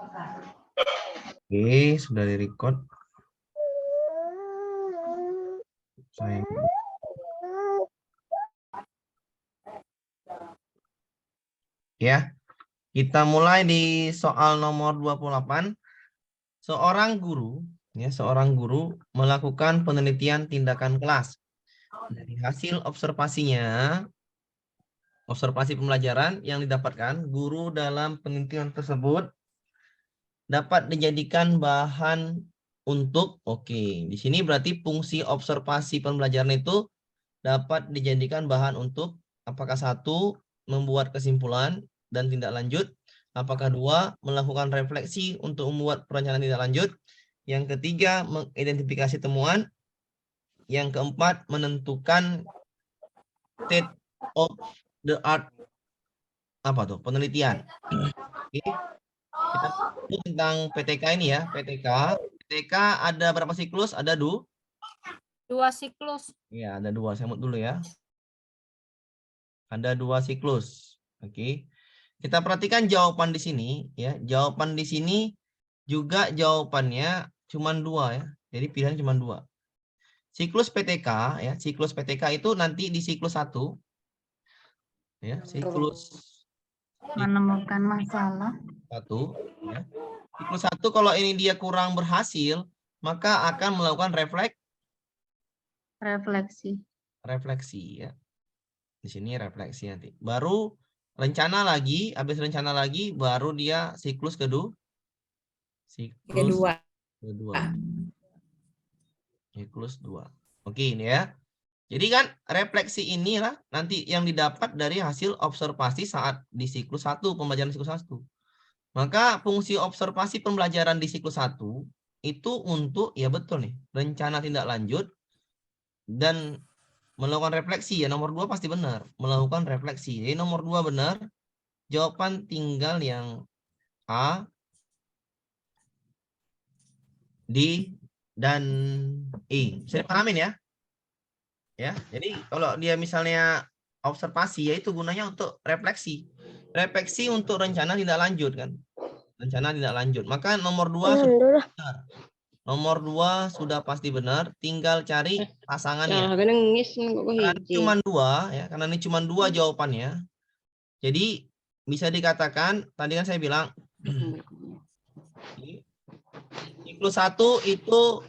Oke, sudah di-record. Ya, kita mulai di soal nomor 28. Seorang guru melakukan penelitian tindakan kelas. Dari hasil observasinya, observasi pembelajaran yang didapatkan, guru dalam penelitian tersebut dapat dijadikan bahan untuk, di sini berarti fungsi observasi pembelajaran itu dapat dijadikan bahan untuk, apakah satu, membuat kesimpulan dan tindak lanjut, apakah dua, melakukan refleksi untuk membuat perencanaan tindak lanjut, yang ketiga, mengidentifikasi temuan, yang keempat, menentukan state of the art penelitian. Oke. Kita tentang PTK ini ya, PTK ada berapa siklus? Ada 2 siklus. Ya, ada 2. Saya dulu ya. Ada 2 siklus. Oke. Kita perhatikan jawaban di sini ya. Jawaban di sini juga jawabannya cuma 2 ya. Jadi pilihan cuma 2. Siklus PTK ya, siklus PTK itu nanti di siklus 1 ya, siklus Menemukan masalah 1 ya. Siklus 1 kalau ini dia kurang berhasil, maka akan melakukan refleksi ya. Di sini refleksi nanti. Baru rencana lagi, habis rencana lagi baru dia siklus kedua. Siklus kedua. Oke, ini ya. Jadi kan refleksi inilah nanti yang didapat dari hasil observasi saat di siklus 1, pembelajaran siklus 1. Maka fungsi observasi pembelajaran di siklus 1 itu untuk, ya betul nih, rencana tindak lanjut dan melakukan refleksi ya. Nomor 2 pasti benar, melakukan refleksi. Jadi nomor 2 benar. Jawaban tinggal yang A, D, dan E. Saya pahamin ya. Ya, jadi kalau dia misalnya observasi, yaitu gunanya untuk refleksi. Refleksi untuk rencana tindak lanjut kan. Rencana tindak lanjut. Maka nomor 2 sudah benar. Nomor 2 sudah pasti benar, tinggal cari pasangannya. Karena ini cuma 2 ya, karena ini cuma 2 jawabannya. Jadi bisa dikatakan tadi kan saya bilang siklus 1 itu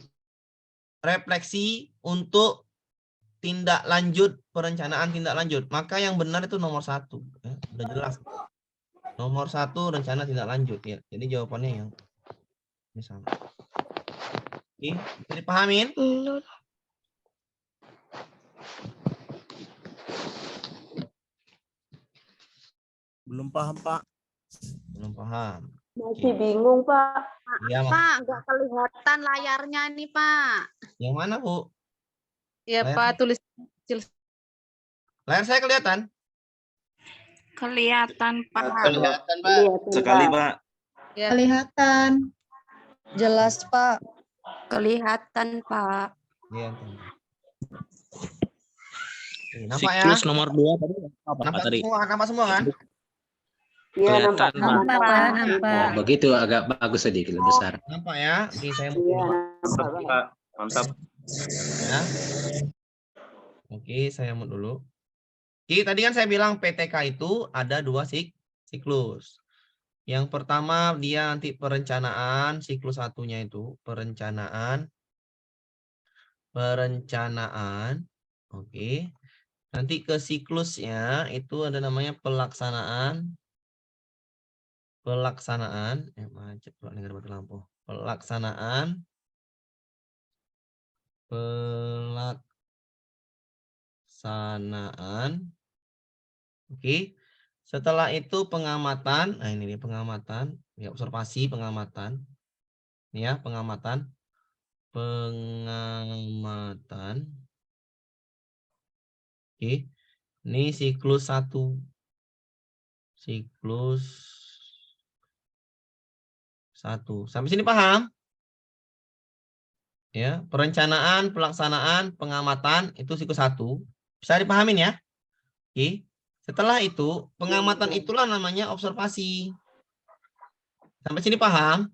refleksi untuk tindak lanjut, perencanaan tindak lanjut. Maka yang benar itu nomor 1 ya, udah jelas. Nomor 1 rencana tindak lanjut ya. Jadi jawabannya yang misalnya. Oke, bisa dipahamin? Belum paham, Pak. Belum paham. Masih bingung, Pak. Iya, Pak, nggak kelihatan layarnya nih, Pak. Yang mana, Bu? Ya, Layar. Pak, tulis. Layar saya kelihatan? Kelihatan, Pak. Kelihatan, Pak. Sekali, Pak. Ya. Kelihatan. Jelas, Pak. Kelihatan, Pak. Kelihatan. Nampak ya? Siklus nomor 2 tadi apa Nampak tadi? nampak semua kan? Iya, Kelihatan, nampak. Pak. Nampak. Oh, begitu agak bagus sedikit lebih besar. Nampak ya? Oke, saya Iya, Mantap, Pak. Mantap. ya. Oke, saya mute dulu. Oke, tadi kan saya bilang PTK itu ada 2 siklus. Yang pertama dia nanti perencanaan, siklus 1-nya itu perencanaan. Oke. Nanti ke siklusnya itu ada namanya pelaksanaan. Macet Pak, dengar batu lampu. Pelaksanaan. Oke. Setelah itu pengamatan. Nah, ini pengamatan, ya observasi, pengamatan. Ini ya, pengamatan. Oke. Ini siklus 1. Siklus 1. Sampai sini paham? Ya, perencanaan, pelaksanaan, pengamatan itu siklus 1. Bisa dipahamin ya? Oke. Setelah itu, pengamatan itulah namanya observasi. Sampai sini paham?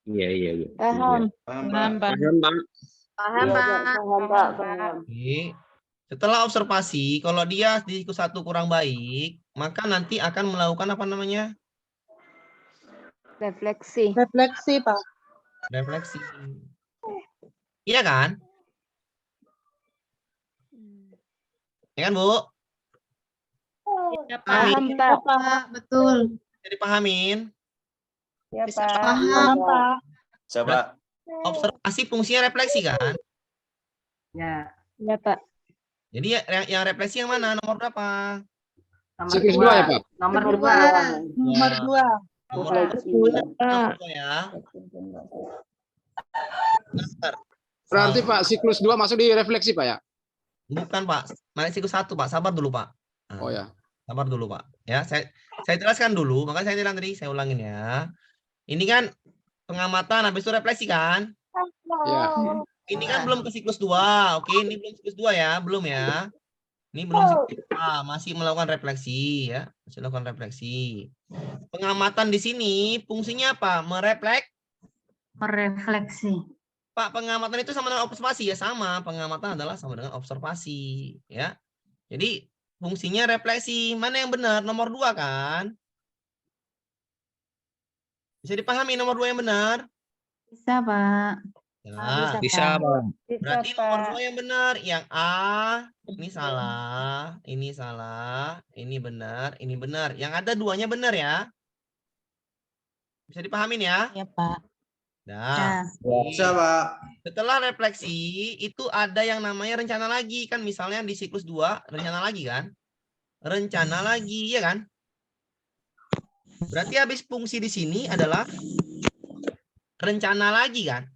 Iya. Paham. Paham, Paham, Pak. Pak. Paham, Pak. Paham, Iya, Pak. paham, Pak. Paham. Oke. Setelah observasi, kalau dia di siklus 1 kurang baik, maka nanti akan melakukan apa namanya? Refleksi. Refleksi, Pak. Refleksi. Iya kan? Ya kan, Bu? Iya, Pak. Paham, Pak. Betul. Jadi pahamin. Ya, Bisa Pak. Paham, Pak. Coba. Observasi fungsinya refleksi kan? Ya. Ya, Pak. Jadi yang refleksi yang mana? Nomor berapa? Siklus 2 ya, Pak? Nomor Nomor 2. Nomor 2. Nomor Refleksi. benar, nomor 2 ya. Bentar. Berarti Pak, siklus 2 masuk di refleksi, Pak ya? Bukan, Pak. Mana siklus 1, Pak. Sabar dulu, Pak. Nah, Oh ya. sabar dulu, Pak. Ya, saya jelaskan dulu, makanya saya bilang tadi, saya ulangin ya. Ini kan pengamatan habis itu refleksi kan? Iya. Ini kan belum ke siklus 2. Oke, ini belum siklus 2 ya, belum ya. Ini belum siklus 2, masih melakukan refleksi ya, masih melakukan refleksi. Pengamatan di sini fungsinya apa? Merefleksi. Pak, pengamatan itu sama dengan observasi ya, sama. Pengamatan adalah sama dengan observasi ya. Jadi fungsinya refleksi. Mana yang benar? Nomor 2 kan? Bisa dipahami nomor 2 yang benar? Bisa, Pak. Ya. Bisa, Bang. Berarti nomor 2 yang benar. Yang A ini salah, ini benar, ini benar. Yang ada 2-nya benar ya. Bisa dipahamin ya? Ya, Pak. Nah, Bisa, Pak. setelah refleksi itu ada yang namanya rencana lagi kan, misalnya di siklus 2 rencana lagi kan? Rencana lagi ya kan? Berarti habis fungsi di sini adalah rencana lagi kan?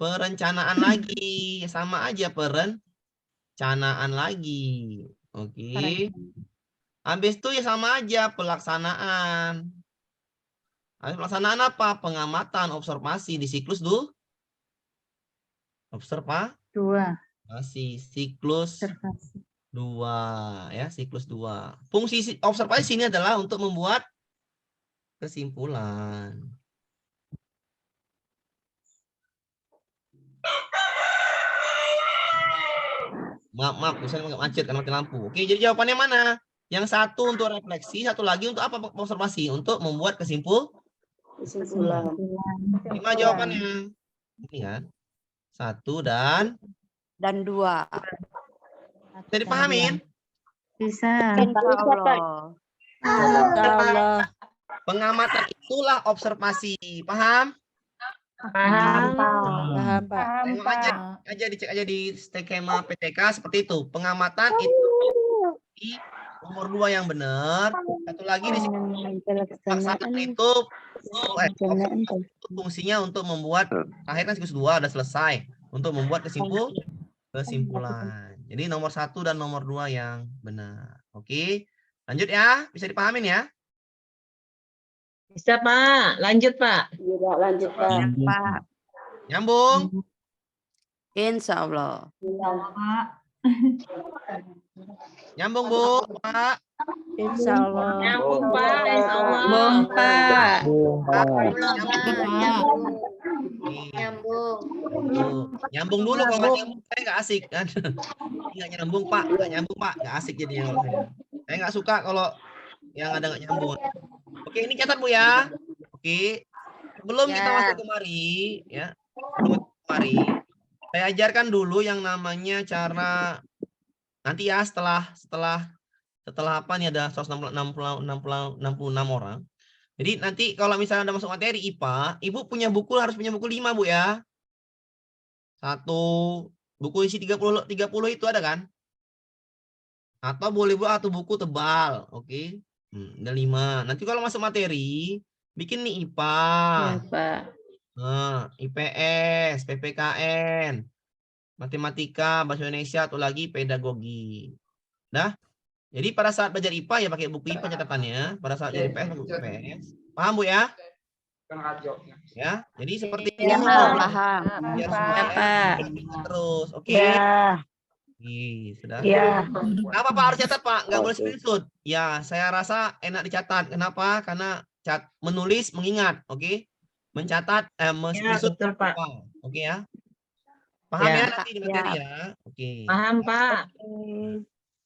Perencanaan lagi, sama aja perencanaan lagi. Oke. Habis itu ya sama aja pelaksanaan. Habis pelaksanaan apa? Pengamatan, observasi di siklus observasi 2. siklus Observasi. 2 ya, siklus 2. Fungsi observasi sini adalah untuk membuat kesimpulan. Maaf, saya nggak macet karena mati lampu. Oke, jadi jawabannya mana? Yang satu untuk refleksi, satu lagi untuk apa? Observasi, untuk membuat kesimpulan. Lima jawabannya. Ini kan. 1 dan 2. Bisa dipahamin? Bisa. Allah. Pengamatan itulah observasi. Paham? Paham. Paham, Pak. Tengok aja dicek aja di skema PTK seperti itu. Pengamatan itu di nomor 2 yang benar. Satu lagi di sini pelaksanaan itu fungsinya untuk membuat, akhirnya siklus 2 udah selesai untuk membuat kesimpulan. Jadi nomor 1 dan nomor 2 yang benar. Oke. Lanjut ya, bisa dipahamin ya? Bisa, Pak. Lanjut, Pak. Iya, lanjut, Pak. Pak. Nyambung? Insya Allah. Nyambung, Bu, Pak. Insya Allah. Nyambung, Pak. Insya Allah. Pak. Nyambung. Nyambung dulu, kalau nggak nyambung saya nggak asik kan. Nggak nyambung, Pak. Nggak nyambung, Pak. Nggak asik jadinya kalau saya. Saya nggak suka kalau yang ada nggak nyambung. Oke, ini catat Bu ya. Oke. Sebelum kita masuk kemari, ya. Sebelum kemari, saya ajarkan dulu yang namanya cara nanti ya setelah apa nih, ada 166 orang. Jadi nanti kalau misalnya ada masuk materi IPA, Ibu harus punya buku 5 Bu ya. 1 buku isi 30 itu ada kan? Atau boleh Bu atau buku tebal, oke. Ada 5. Nanti kalau masuk materi, bikin nih IPA. Ya, Pak. Nah, IPS, PPKN, matematika, bahasa Indonesia, atau lagi pedagogi. Nah, jadi pada saat belajar IPA ya pakai buku IPA catatannya. Pada saat belajar IPS pakai buku IPS. Paham Bu ya? Ya, jadi seperti ini. Paham. Biar Ya, semuanya Pak. terus, oke? Sudah. Ya. Kenapa Pak harus catat Pak? Nggak boleh screenshot. Ya, saya rasa enak dicatat. Kenapa? Karena menulis, mengingat, oke? Mencatat, Ya, menyusun, betul, Pak. oke ya? Paham Ya. ya nanti di materi ya? Oke. Paham, Pak.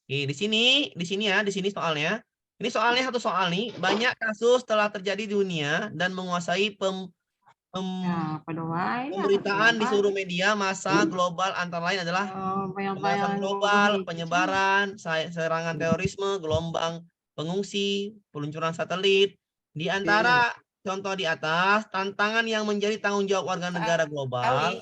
Oke, di sini ya, di sini soalnya. Ini soalnya satu soal nih, banyak kasus telah terjadi di dunia dan menguasai pemberitaan di seluruh media massa global, antara lain adalah pemanasan global, penyebaran, serangan terorisme, gelombang pengungsi, peluncuran satelit. Di antara contoh di atas, tantangan yang menjadi tanggung jawab warga negara global.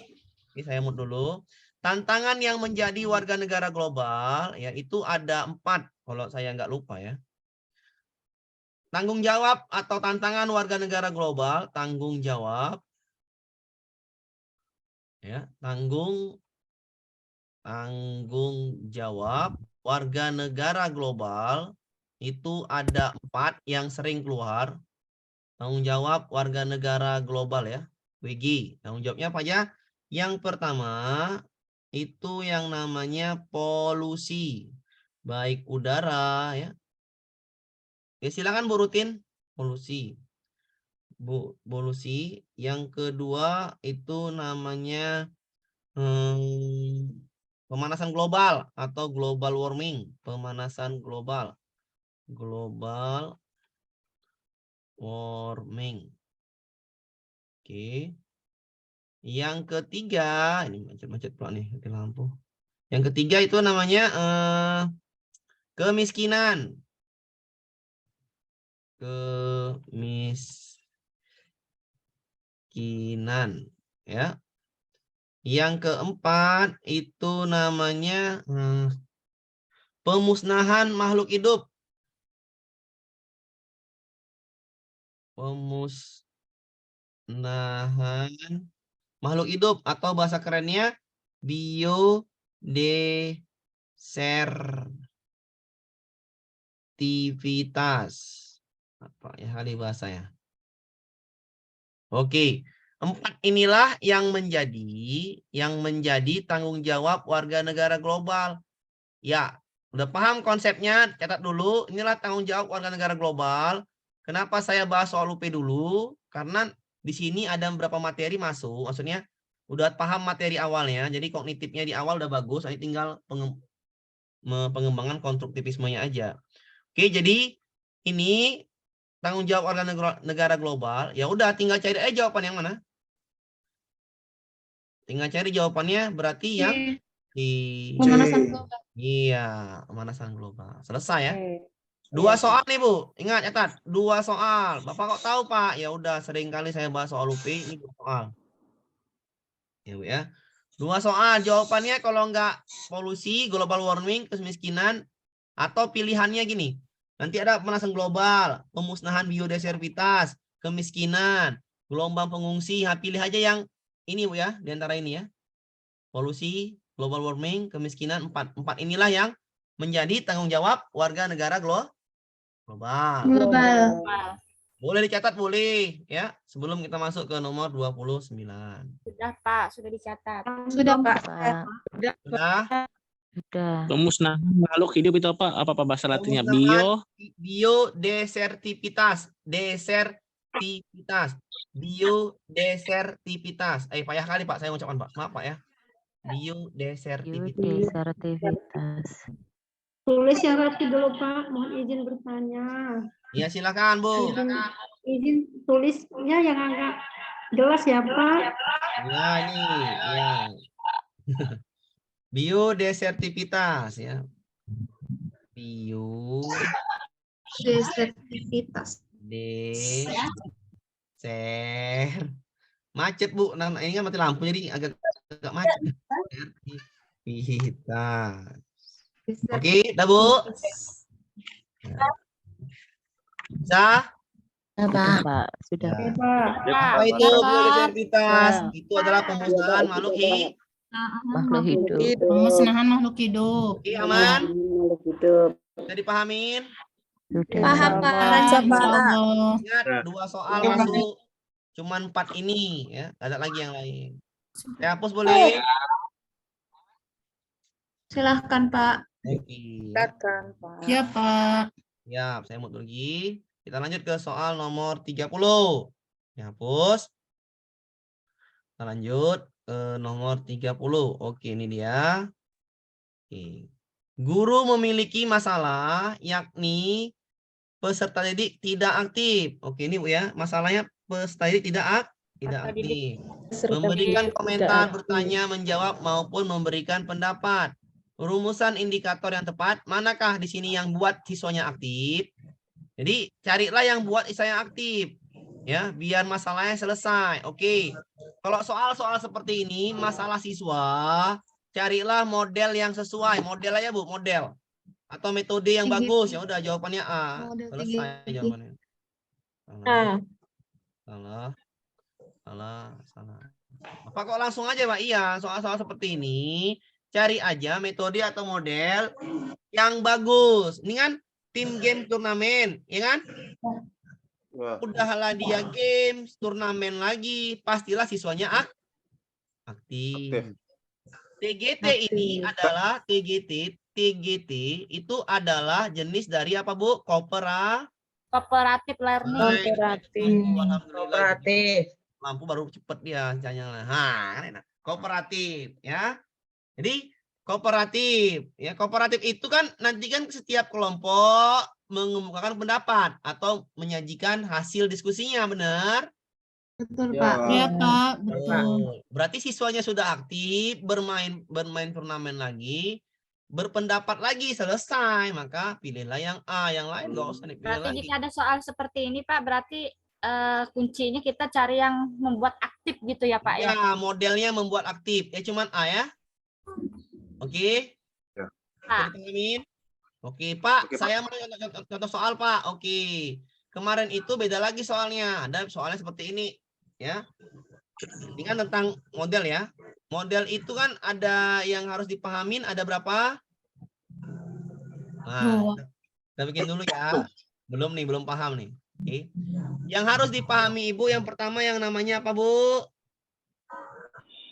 Oke, saya mute dulu. Tantangan yang menjadi warga negara global, yaitu ada 4, kalau saya nggak lupa ya. Tanggung jawab atau tantangan warga negara global, tanggung jawab, ya, tanggung jawab warga negara global itu ada 4 yang sering keluar. Tanggung jawab warga negara global ya, WG. Tanggung jawabnya apa aja? Yang pertama itu yang namanya polusi, baik udara ya. Oke, silakan Bu Rutin. Polusi. Polusi. Yang kedua itu namanya pemanasan global atau global warming. Pemanasan global. Global warming. Oke. Yang ketiga, ini macet-macet pula nih di lampu. Yang ketiga itu namanya kemiskinan. Kemiskinan ya. Yang keempat itu namanya pemusnahan makhluk hidup. Pemusnahan makhluk hidup atau bahasa kerennya biodesertivitas. Apa ya kali bahasanya? Oke, 4 inilah yang menjadi tanggung jawab warga negara global. Ya, udah paham konsepnya? Catat dulu. Inilah tanggung jawab warga negara global. Kenapa saya bahas soal UP dulu? Karena di sini ada beberapa materi masuk. Maksudnya udah paham materi awalnya. Jadi kognitifnya di awal udah bagus. Nanti tinggal pengembangan konstruktivismenya aja. Oke, jadi ini tanggung jawab warga negara global. Ya udah, tinggal cari aja jawaban yang mana. Tinggal cari jawabannya berarti yang di Pemanasan global. iya, pemanasan global. Selesai ya. 2 soal nih Bu. Ingat catat, 2 soal. Bapak kok tahu Pak? Ya udah, sering kali saya bahas soal UP, ini 2 soal. Ya Bu ya. 2 soal jawabannya kalau enggak polusi, global warming, kemiskinan, atau pilihannya gini. Nanti ada pemanasan global, pemusnahan biodiversitas, kemiskinan, gelombang pengungsi. Pilih aja yang ini Bu ya, di antara ini ya. Polusi, global warming, kemiskinan, 4 inilah yang menjadi tanggung jawab warga negara global. Boleh dicatat, boleh ya. Sebelum kita masuk ke nomor 29. Sudah Pak, sudah dicatat. Sudah, Pak. Sudah? Sudah. Pemusnahan makhluk hidup itu apa? Apa bahasa latinnya? Pemusnahan biodiversitas. Biodiversitas. Payah kali Pak saya ucapkan Pak. Maaf Pak ya. Biodiversitas. Biodiversitas. Tulis syaratnya dulu Pak, mohon izin bertanya. Ya silakan Bu. Izin tulisnya yang agak jelas ya Pak. Ya ini ya. Biodiversitas ya. Desertivitas. Macet Bu. Nah, ini kan mati lampu jadi agak macet. Sertifitas. Oke, dah Bu. Bisa? Pak. Sudah. Ya. Pak. Apa itu biodiversitas? Itu adalah pemusnahan makhluk hidup. Makhluk hidup. Pemusnahan makhluk hidup. Oke, aman? Makhluk hidup. Bisa dipahamin? Sudah. Paham Pak. Ingat, 2 soal masuk. Cuman 4 ini ya. Ada lagi yang lain. Saya hapus boleh? Silahkan Pak. Oke. Ya Pak. Ya, saya mau lagi. Kita lanjut ke soal nomor 30. Dihapus. Kita lanjut ke nomor 30. Oke, ini dia. Oke. Guru memiliki masalah, yakni peserta didik tidak aktif. Oke, ini Bu ya. Masalahnya peserta didik tidak aktif. Memberikan komentar, bertanya, menjawab, maupun memberikan pendapat. Rumusan indikator yang tepat, manakah di sini yang buat siswanya aktif? Jadi carilah yang buat siswanya aktif, ya, biar masalahnya selesai. Oke, kalau soal-soal seperti ini, masalah siswa, carilah model yang sesuai. Model aja Bu, model atau metode yang bagus. Ya udah, jawabannya A. Selesai jawabannya. Salah. Apa kok langsung aja Pak? Iya, soal-soal seperti ini cari aja metode atau model yang bagus. Ini kan tim game turnamen, ya kan? Udahlah dia games, turnamen lagi, pastilah siswanya aktif. TGT ini adalah TGT itu adalah jenis dari apa Bu? Kooperatif learning. Kooperatif. Lampu baru cepet dia nyala. Nah, enak. Kooperatif ya. Jadi kooperatif ya, kooperatif itu kan nanti kan setiap kelompok mengemukakan pendapat atau menyajikan hasil diskusinya, benar? Betul, Ya. Pak. Iya, Kak. Betul. Berarti siswanya sudah aktif, bermain turnamen lagi, berpendapat lagi, selesai, maka pilihlah yang A, yang lain nggak usah dipilih Berarti lagi. jika ada soal seperti ini, Pak, berarti kuncinya kita cari yang membuat aktif gitu ya, Pak ya? Ya, modelnya membuat aktif. Ya cuman A ya. Oke. Ya. Bisa dipahamin? Oke, Pak. Oke, Pak. Saya mau contoh soal, Pak. Oke. Kemarin itu beda lagi soalnya. Ada soalnya seperti ini, ya. Ini kan tentang model ya. Model itu kan ada yang harus dipahamin, ada berapa? Nah, kita bikin dulu ya. Belum nih, belum paham nih. Oke. Yang harus dipahami Ibu yang pertama yang namanya apa, Bu?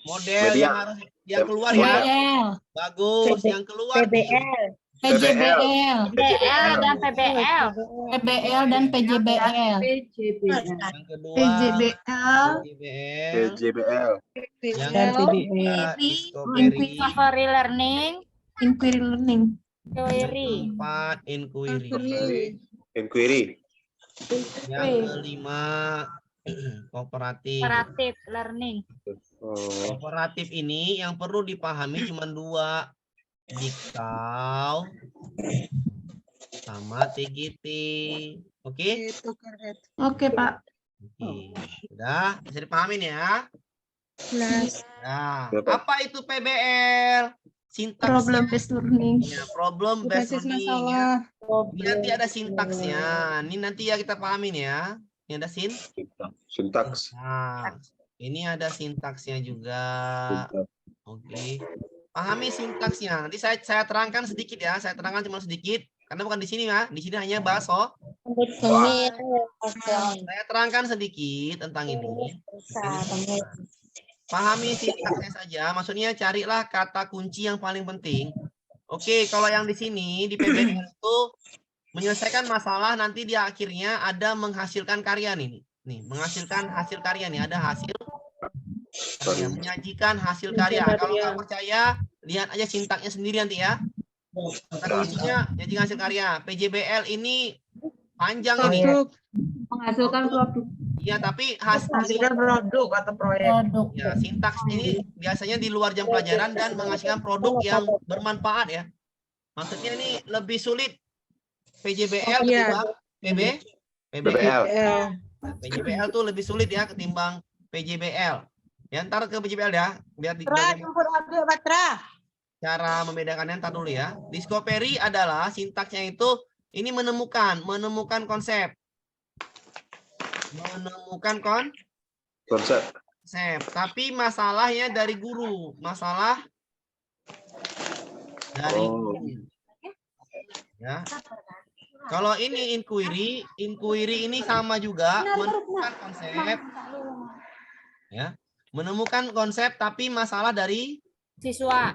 Model Media. yang harus yang keluar ya. PBL, Bagus, yang keluar Bu. PJBL, PBL dan PBL, PBL dan PJBL. Yang kedua PJBL, PJBL. PJBL. Yang Dan ketiga Discovery. Discovery learning, Inquiry Learning. query. Keempat inquiry. Inquiry. Yang kelima kooperatif. Kooperatif learning. Oh. Kooperatif ini yang perlu dipahami cuma dua, dikau sama TGT. Oke? Oke, Pak. Oke. Sudah bisa dipahamin ya. Nah, Ya, Pak. apa itu PBL? Sintaks Problem based learning. ya, problem based learning ya. Ini nanti ada sintaksnya. Ini nanti ya kita pahamin ya. Ini ada Sintaks. Nah, ini ada sintaksnya juga. Oke. Pahami sintaksnya. Nanti saya terangkan sedikit ya. Saya terangkan cuma sedikit karena bukan di sini ya. Di sini hanya bahas Saya terangkan sedikit tentang ini. Pahami sintaksnya saja. Maksudnya carilah kata kunci yang paling penting. Oke, kalau yang di sini di PBL itu menyelesaikan masalah, nanti di akhirnya ada menghasilkan karya nih. Nih, menghasilkan hasil karya nih, ada hasil karya, menyajikan hasil karya. Kalau nggak percaya, lihat aja sintaknya sendiri nanti ya. Kata kuncinya menyajikan hasil karya. PJBL ini panjang ini. Menghasilkan produk. Iya, tapi hasil Produk atau proyek. Produk. ya, sintaks ini biasanya di luar jam pelajaran dan menghasilkan produk yang bermanfaat ya. Maksudnya ini lebih sulit PJBL ketimbang PBL. PJBL tuh lebih sulit ya ketimbang PJBL. Ya, ntar ke PJBL ya, biar cara membedakannya ntar dulu ya. Discovery adalah sintaksnya itu ini menemukan konsep. Konsep. Tapi masalahnya dari guru, masalah dari guru. Ya. Kalau ini inquiry ini sama juga menemukan konsep. Ya. Menemukan konsep tapi masalah dari Siswa.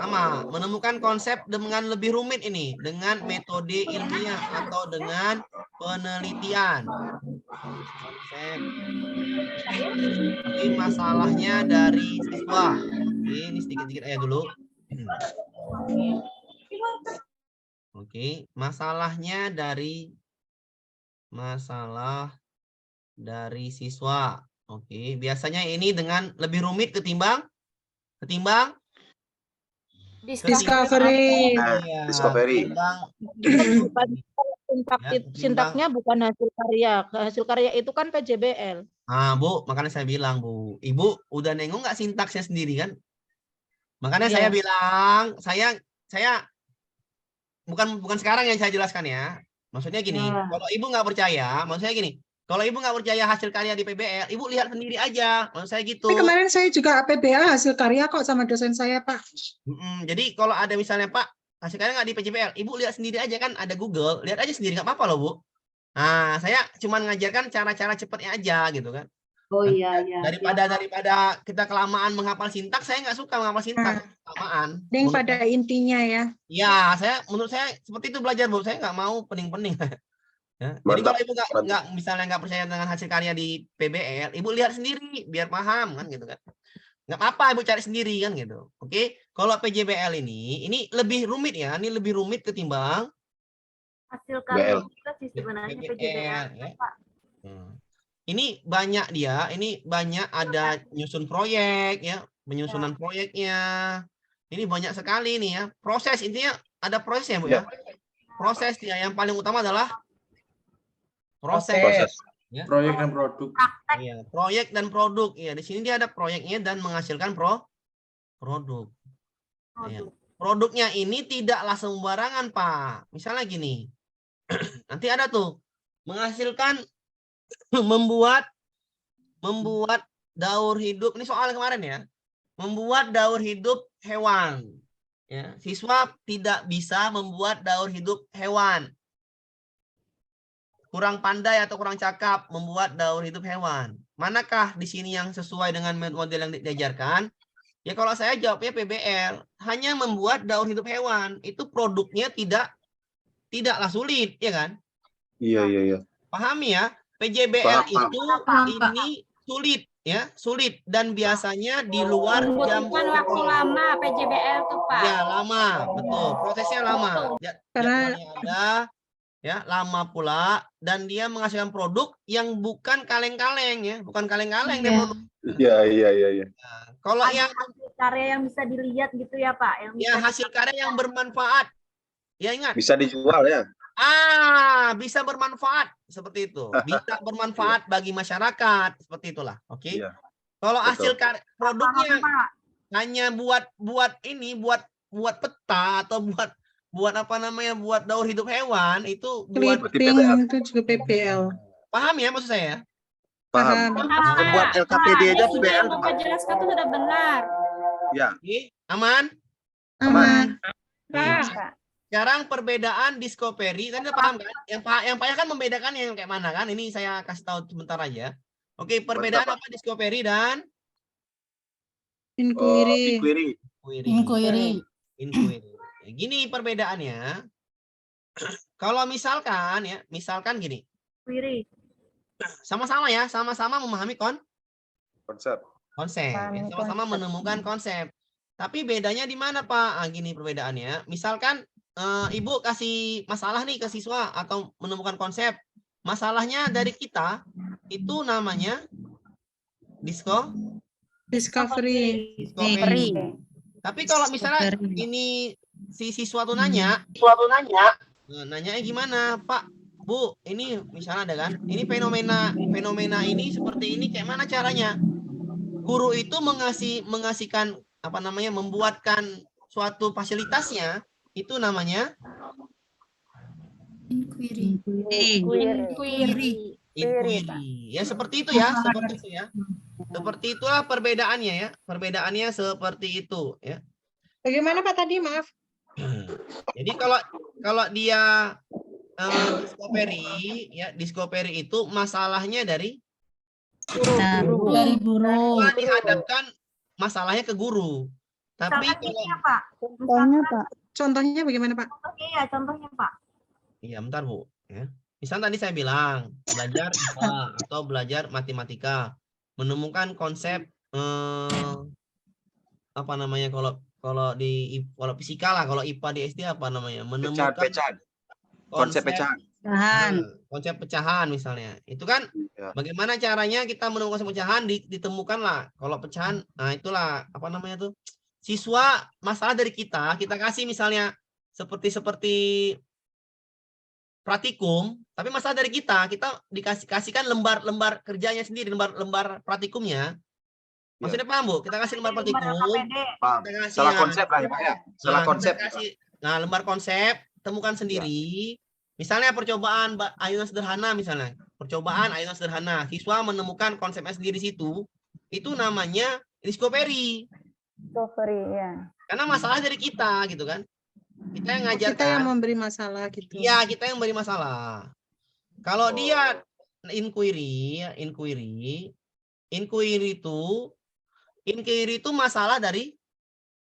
Sama, menemukan konsep dengan lebih rumit ini, dengan metode ilmiah atau dengan penelitian. Konsep. Ini masalahnya dari siswa. Oke, ini sedikit-sedikit aja dulu. Oke, masalah dari siswa. Oke, biasanya ini dengan lebih rumit ketimbang Discovery. Iya, Discovery. Sintaknya bukan hasil karya. Hasil karya itu kan PJBL. Bu, makanya saya bilang, Bu. Ibu udah nengok nggak sintaksnya sendiri kan? Makanya Iya. saya bilang, saya bukan sekarang yang saya jelaskan ya. Maksudnya gini, kalau ibu nggak percaya, maksudnya gini, kalau ibu nggak percaya hasil karya di PBL, ibu lihat sendiri aja. Maksud saya gitu. Tapi kemarin saya juga PBA hasil karya kok sama dosen saya, Pak. Jadi kalau ada misalnya Pak, hasil karya nggak di PJBL, ibu lihat sendiri aja kan, ada Google, lihat aja sendiri nggak apa-apa loh Bu. Nah, saya cuma ngajarkan cara-cara cepatnya aja gitu kan. Oh iya. Daripada kita kelamaan menghafal sintaks, saya nggak suka menghafal sintaks kelamaan. Yang pada intinya ya. Ya, menurut saya seperti itu belajar Bu. Saya nggak mau pening-pening. Ya. Jadi Mantap, kalau ibu misalnya nggak percaya dengan hasil karya di PBL, ibu lihat sendiri biar paham kan gitu kan. Nggak apa-apa ibu cari sendiri kan gitu. Oke, kalau PJBL ini lebih rumit ya. Ini lebih rumit ketimbang Hasil karya juga sih sebenarnya PJBL. ya. Ini banyak ada nyusun proyek ya, penyusunan proyeknya. Ini banyak sekali nih ya. Proses intinya ada prosesnya Bu ya. Proses ya, yang paling utama adalah proses. Ya. Proyek dan produk. Iya, proyek dan produk. Iya, di sini dia ada proyeknya dan menghasilkan produk. Ya. Produknya ini tidaklah sembarangan, Pak. Misalnya gini. Nanti ada tuh menghasilkan membuat daur hidup. Ini soal kemarin ya. Membuat daur hidup hewan. Ya, siswa tidak bisa membuat daur hidup hewan. Kurang pandai atau kurang cakap membuat daur hidup hewan. Manakah di sini yang sesuai dengan model yang diajarkan? Ya kalau saya jawabnya PBL, hanya membuat daur hidup hewan. Itu produknya tidaklah sulit, ya kan? Iya. Pahami ya? PJBL Paham. itu ini sulit ya, sulit dan biasanya di luar jam Membutuhkan waktu lama PJBL tuh Pak. Ya, lama, betul. Prosesnya lama. Karena ada ya, lama pula dan dia menghasilkan produk yang bukan kaleng-kaleng ya, bukan kaleng-kaleng dia produk. Iya. Nah, kalau yang hasil karya yang bisa dilihat gitu ya Pak, yang ya hasil karya yang bermanfaat. Ya ingat. Bisa dijual ya. Bisa bermanfaat seperti itu. Bisa bermanfaat bagi masyarakat seperti itulah. Oke. Iya. Kalau Betul. hasil produknya hanya buat peta atau buat apa namanya, buat daur hidup hewan, itu buat clipping itu juga PBL. paham ya maksud saya? Paham. Membuat LKPD aja sudah yang Bapak jelaskan itu sudah benar. Ya. Oke, aman? Pak. Sekarang perbedaan discovery, kan udah paham kan? Yang payah kan membedakan yang kayak mana kan? Ini saya kasih tahu sebentar aja. Oke, perbedaan apa discovery dan Inquiry. inquiry. Gini perbedaannya. Kalau misalkan gini. Inquiry. Sama-sama ya, sama-sama memahami Konsep. ya, sama-sama menemukan konsep. Tapi bedanya di mana, Pak? Gini perbedaannya. Misalkan Ibu kasih masalah nih ke siswa atau menemukan konsep. Masalahnya dari kita itu namanya Discovery. Tapi kalau misalnya ini si siswa tuh nanya, nanyanya gimana, Pak, Bu? Ini misalnya ada kan? Ini fenomena ini seperti ini, kayak mana caranya? Guru itu mengasihkan apa namanya, membuatkan suatu fasilitasnya. Itu namanya Inquiry. Ya seperti itu ya, Seperti itulah perbedaannya ya. Perbedaannya seperti itu ya. Bagaimana Pak tadi, maaf? Jadi kalau dia discovery itu masalahnya dari guru. Dihadapkan masalahnya ke guru. Tapi Misalkan kalau ini ya, Pak. Contohnya, Pak. Contohnya bagaimana, Pak? Contohnya ya, contohnya, Pak. iya, bentar Bu. Ya. Misal tadi saya bilang belajar IPA atau belajar matematika, menemukan konsep apa namanya kalau fisika lah, kalau IPA di SD apa namanya? Menemukan Pecahan. Konsep pecahan. konsep pecahan misalnya. Itu kan Ya. bagaimana caranya kita menemukan konsep pecahan ditemukan lah. Kalau pecahan, nah itulah apa namanya tuh? Siswa masalah dari kita kasih misalnya seperti praktikum, tapi masalah dari kita kasihkan lembar kerjanya sendiri, lembar praktikumnya. Maksudnya paham Bu? Kita kasih lembar praktikum. Paham. Kita kasih Salah ya. konsep lah ya, Pak ya. Salah Nah, konsep. kita kasih, lembar konsep, temukan sendiri. Misalnya percobaan ayunan sederhana misalnya. Percobaan ayunan sederhana. Siswa menemukan konsepnya sendiri situ. Itu namanya discovery. Ya. Karena masalah dari kita gitu kan. Kita yang ngajarkan. Kita yang memberi masalah gitu. Iya, kita yang beri masalah. Kalau dia inquiry itu masalah dari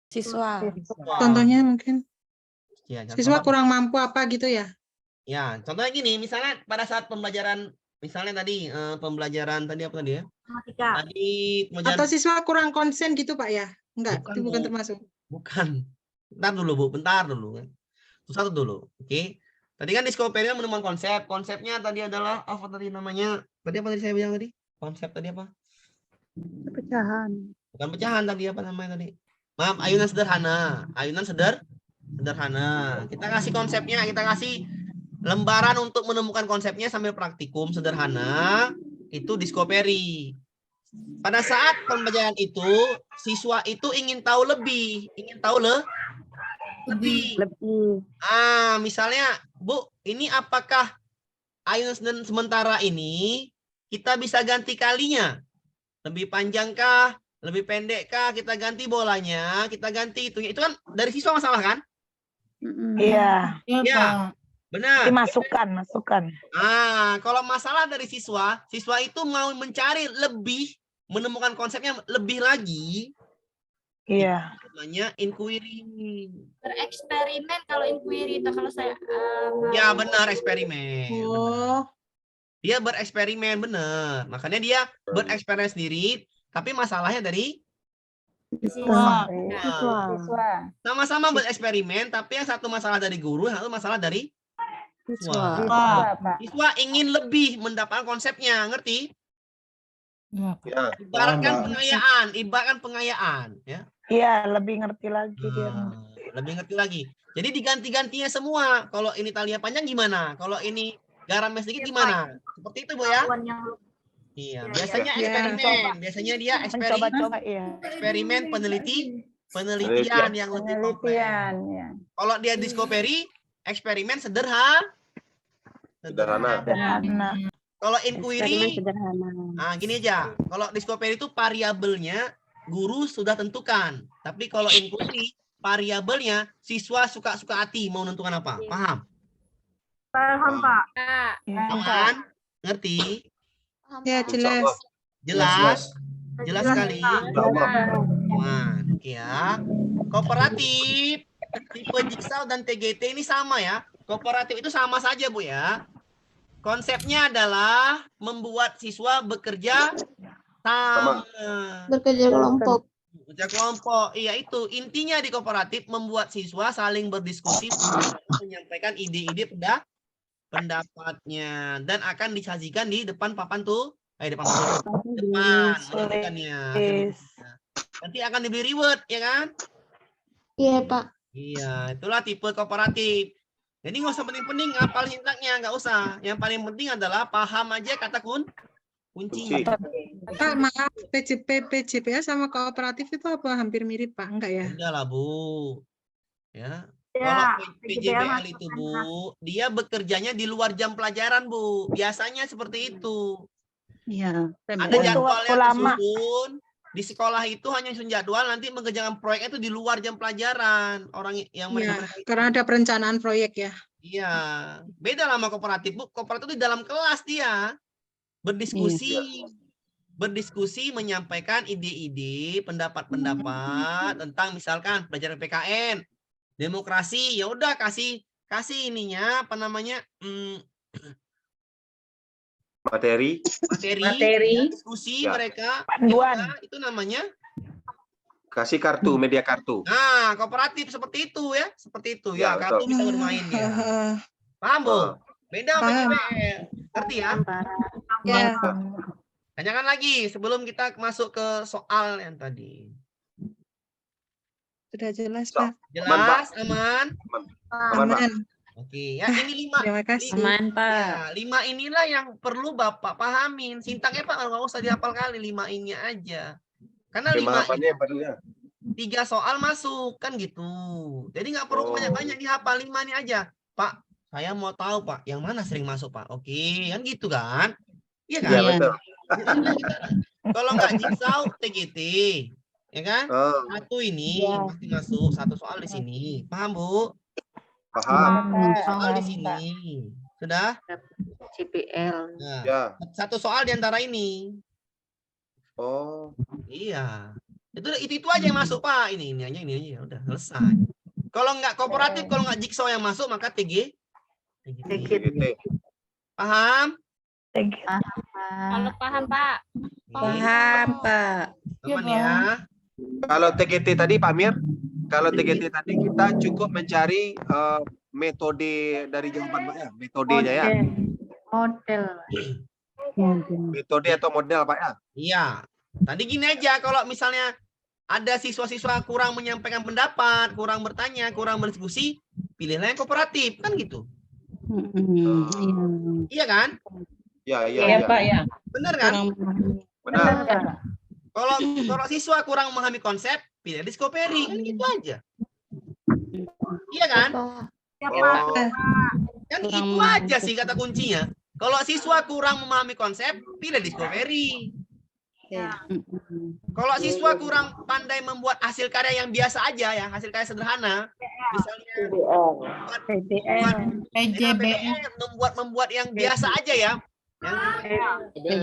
Siswa. Contohnya mungkin ya, siswa kurang mampu apa gitu ya? ya, contohnya gini, misalnya pada saat pembelajaran, misalnya tadi pembelajaran tadi apa tadi ya? Matematika. Tadi pembelajaran Atau siswa kurang konsen gitu, Pak ya? Enggak, Bukan, itu bukan Bu. termasuk. bukan. Bentar dulu. Satu dulu. Oke. Tadi kan discovery menemukan konsep. Konsepnya tadi adalah apa tadi namanya? Tadi apa tadi saya bilang tadi? Konsep tadi apa? Pecahan. Bukan pecahan tadi, apa namanya tadi? Maaf, ayunan sederhana. Sederhana. Kita kasih konsepnya, kita kasih lembaran untuk menemukan konsepnya sambil praktikum sederhana. Itu discovery. Pada saat pembelajaran itu, siswa itu ingin tahu lebih. Lebih. Misalnya, Bu, ini apakah ayunan sementara ini kita bisa ganti kalinya? Lebih panjangkah? Lebih pendekkah? Kita ganti bolanya, kita ganti itunya. Itu kan dari siswa masalah kan? Iya. Ya, benar. Masukkan. Kalau masalah dari siswa itu mau mencari lebih, menemukan konsepnya lebih lagi. Iya. Namanya inquiry. Bereksperimen kalau inquiry itu kalau saya Ya, benar, eksperimen. Oh, Dia bereksperimen, benar. Makanya dia bereksperimen sendiri, tapi masalahnya dari siswa. sama-sama bereksperimen, tapi yang satu masalah dari guru, yang satu masalah dari siswa. Siswa ingin lebih mendapatkan konsepnya, ngerti? Ya. Ibaratkan pengayaan, ya. Iya, lebih ngerti lagi dia. Lebih ngerti lagi. Jadi diganti-gantinya semua. Kalau ini talinya panjang gimana? Kalau ini garamnya sedikit gimana? Seperti itu, Bu ya. Iya, biasanya eksperimen. Biasanya dia Coba-coba, iya. eksperimen penelitian yang lebih kompleks. ya. Kalau dia discovery, eksperimen sederhana. Kalau inquiry, gini aja. Kalau discovery itu variabelnya guru sudah tentukan. Tapi kalau inquiry, variabelnya siswa suka-suka hati mau menentukan apa. Paham? Paham, Pak. Aman? Ngerti? ya jelas. Jelas sekali. Aman. Ya. Kooperatif, tipe Jigsaw dan TGT ini sama ya. Kooperatif itu sama saja, Bu ya. Konsepnya adalah membuat siswa bekerja sama. Bekerja kelompok. Bekerja kelompok. Iya, itu intinya di kooperatif, membuat siswa saling berdiskusi, menyampaikan ide-ide pendapatnya, dan akan disajikan di depan papan tuh. Depan menyampaikannya. Nanti akan diberi reward, ya kan? Iya, Pak. Iya, itulah tipe kooperatif. Jadi nggak usah penting-penting hafal sintaknya, nggak usah. Yang paling penting adalah paham aja kata kuncinya. Pak, maaf, PJPA sama kooperatif itu apa hampir mirip, Pak? Enggak ya? Enggak lah, Bu. Ya. Ya, Kalau PJBL itu, Bu, dia bekerjanya di luar jam pelajaran, Bu. Biasanya seperti itu. Iya. Ada jadwal yang disusun. Di sekolah itu hanya susun jadwal, nanti mengerjakan proyek itu di luar jam pelajaran. Orang yang Iya, karena ada perencanaan proyek ya. Iya. Beda lah sama kooperatif, Bu. Kooperatif itu di dalam kelas dia. Berdiskusi. berdiskusi, menyampaikan ide-ide, pendapat-pendapat tentang misalkan pelajaran PKN, demokrasi, ya udah kasih ininya apa namanya Materi. Materi. ya, diskusi Ya. mereka, Panduan. ya udah, itu namanya. Kasih kartu, media kartu. Nah, kooperatif seperti itu ya, seperti itu ya. Ya, Kartu betul. bisa bermain dia. Paham Bu? Beda sama Paham. PJBL. Ngerti ya? Ya. Tanyakan lagi sebelum kita masuk ke soal yang tadi. Sudah jelas, So, Pak. Jelas, aman? Aman, Pak. Aman. Oke, ya ini 5. Terima kasih. Aman, Pak. Ya, 5 inilah yang perlu Bapak pahamin. Sintaknya Pak nggak usah dihafal kali, 5 ini aja. Karena 5 Pemahamannya yang perlunya. 3 soal masuk kan gitu. Jadi nggak perlu Oh. banyak-banyak dihafal, 5 ini aja. Pak, saya mau tahu Pak, yang mana sering masuk Pak? Oke, kan gitu kan? Iya kan? Iya, betul. Kalau nggak jigsaw TGT, ya kan? Oh, Satu ini pasti masuk, satu soal di sini. Paham Bu? paham. Soal di sini. Sudah? CPL. Nah, Ya. satu soal di antara ini. Oh, Iya. Itu aja yang masuk Pak. Ini aja, ini aja. Udah selesai. Kalau nggak kooperatif, kalau nggak jigsaw yang masuk, maka TGT. TGT. Paham? Kalau paham Pak. Paham, Pak. Aman ya. Kalau TGT tadi, Pak Mir, kalau TGT tadi kita cukup mencari metode dari jawaban Pak ya, metodenya ya. Metode atau model Pak ya. Iya. Tadi gini aja, kalau misalnya ada siswa-siswa kurang menyampaikan pendapat, kurang bertanya, kurang berdiskusi, pilihlah yang kooperatif, kan gitu. Iya kan? Ya, Iya, ya, Pak, ya. Benar kan? benar. Kalau siswa kurang memahami konsep, pilih Discovery, kan gitu aja. Iya kan? Oh, Kan itu aja sih kata kuncinya. Kalau siswa kurang memahami konsep, pilih Discovery. Kalau siswa kurang pandai membuat hasil karya yang biasa aja ya, hasil karya sederhana, misalnya membuat yang biasa aja ya, yang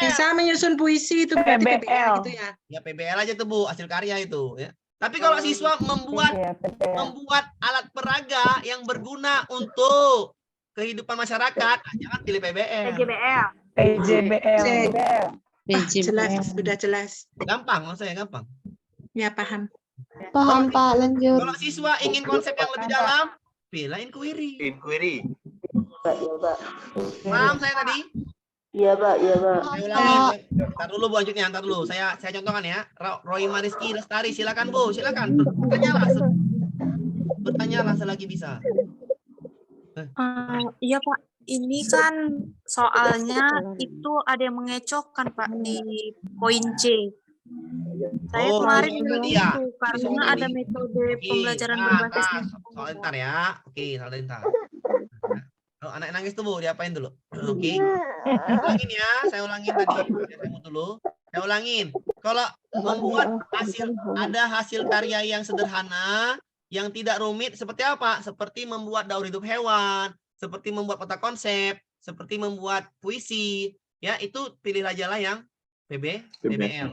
Bisa menyusun puisi itu berarti PBL gitu ya. ya PBL aja tuh Bu, hasil karya itu ya. Tapi kalau siswa membuat alat peraga yang berguna untuk kehidupan masyarakat, jangan pilih PBL. Jelas, sudah jelas. Gampang, maksud saya gampang. Ya, paham. Paham Pak, lanjut. Kalau siswa ingin konsep yang lebih dalam, pilih inquiry. inquiry. Paham saya tadi? Iya Pak, iya Pak. Saya ulangi. Ntar dulu Bu, lanjutnya, ntar dulu. Saya contohkan ya. Roy Mariski Lestari, silakan Bu, silakan. Bertanyalah selagi bisa. Iya Pak, ini kan soalnya itu ada yang mengecohkan Pak di poin C. Saya kemarin bilang iya. itu karena ada metode pembelajaran Nah, berbasis soal ntar ya. Oke, soal ntar. Oh, anak nangis tuh Bu, diapain dulu? Oke. Ulangin ya, saya ulangin tadi. Saya dulu. Saya ulangin. Kalau membuat hasil karya yang sederhana, yang tidak rumit, seperti apa? Seperti membuat daur hidup hewan, seperti membuat peta konsep, seperti membuat puisi, ya itu pilih aja lah yang PBL.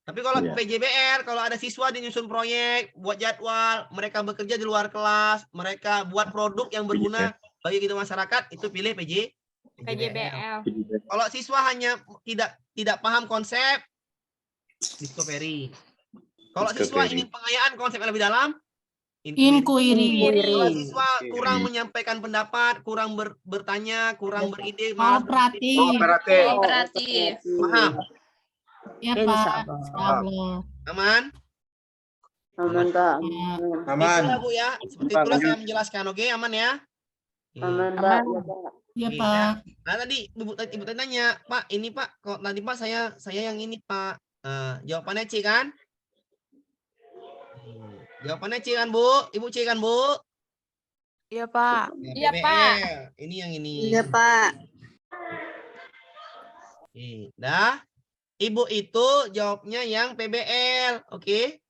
Tapi kalau PJBR, kalau ada siswa nyusun proyek, buat jadwal, mereka bekerja di luar kelas, mereka buat produk yang berguna bagi kehidupan masyarakat, itu pilih PJBL. Kalau siswa hanya tidak paham konsep, Discovery. Kalau siswa ingin pengayaan konsep yang lebih dalam, inquiry. Kalau siswa kurang menyampaikan pendapat, kurang bertanya, kurang beride, malas Kooperatif. paham? Ya Pak. Aman? Aman Pak. Itulah Bu ya. Seperti itulah saya menjelaskan. Oke, aman ya? Aman Pak. Iya Pak. Nah tadi Ibu tadi nanya, Pak, ini Pak, kok tadi Pak saya yang ini Pak. Jawabannya C kan? Jawabannya C kan Bu? Ibu C kan Bu? Iya Pak. Iya Pak. Ini yang ini. Iya Pak. Oke, dah. Ibu itu jawabnya yang PBL, oke?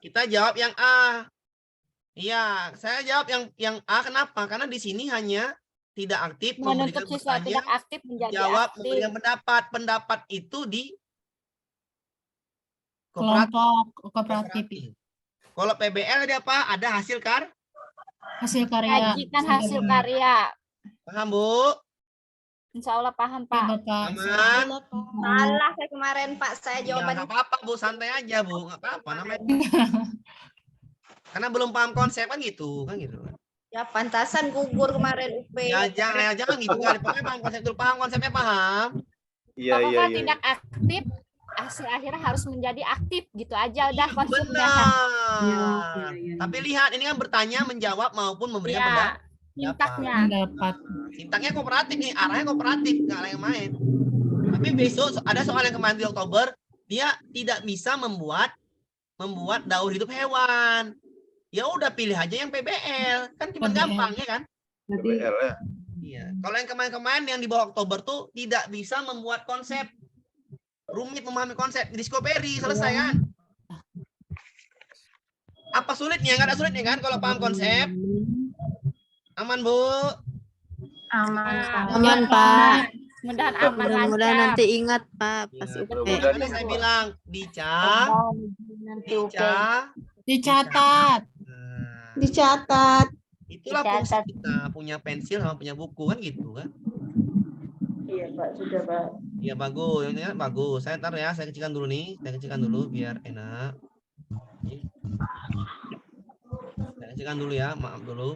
Kita jawab yang A. Iya, saya jawab yang A. Kenapa? Karena di sini hanya tidak aktif Menuntut memberikan siswa bertanya, tidak aktif menjadi jawab, aktif. memberikan pendapat. Pendapat itu di kooperatif. Kelompok kooperatif. Kalau PBL ada apa? Ada hasil Hasil karya. Sajikan hasil karya. paham Bu? Insya Allah paham Oke, Pak. Bapak. Aman? Salah saya kemarin Pak, saya Ya, jawabannya. nggak apa-apa Bu, santai aja Bu, nggak apa-apa namanya. Karena belum paham konsep kan gitu. Ya pantasan gugur kemarin UP. Ya jangan gitu kan. Pokoknya paham konsep dulu, paham konsepnya paham. Iya, iya, Pokoknya iya. tidak aktif, hasil akhirnya harus menjadi aktif gitu aja udah konsepnya. Benar. Tapi lihat ini kan bertanya, menjawab maupun memberikan Ya, pendapat. sintaknya. Pendapat. Sintaknya kooperatif nih, arahnya kooperatif, nggak ada yang main. Tapi besok ada soal yang kemarin di Oktober, dia tidak bisa membuat daur hidup hewan. Ya udah pilih aja yang PBL, kan cuma PBL. gampang ya kan? PBL ya. Iya. Kalau yang kemarin-kemarin yang di bawah Oktober tuh tidak bisa membuat konsep, rumit memahami konsep, discovery selesai kan? Apa sulitnya? Nggak ada sulitnya kan? Kalau paham konsep, aman Bu. Aman, Pak. Mudah aman Mudah-mudahan lancar. nanti ingat, Pak, pas Ya, UP. makanya saya bilang Nanti UP. Dicatat. Nah, Dicatat. itulah fungsi kita punya pensil sama punya buku kan gitu kan? Iya Pak, sudah Pak. Iya bagus, ini kan bagus. Saya ntar ya, saya kecilkan dulu nih, saya kecilkan dulu biar enak. Nih. Saya kecilkan dulu ya, maaf dulu.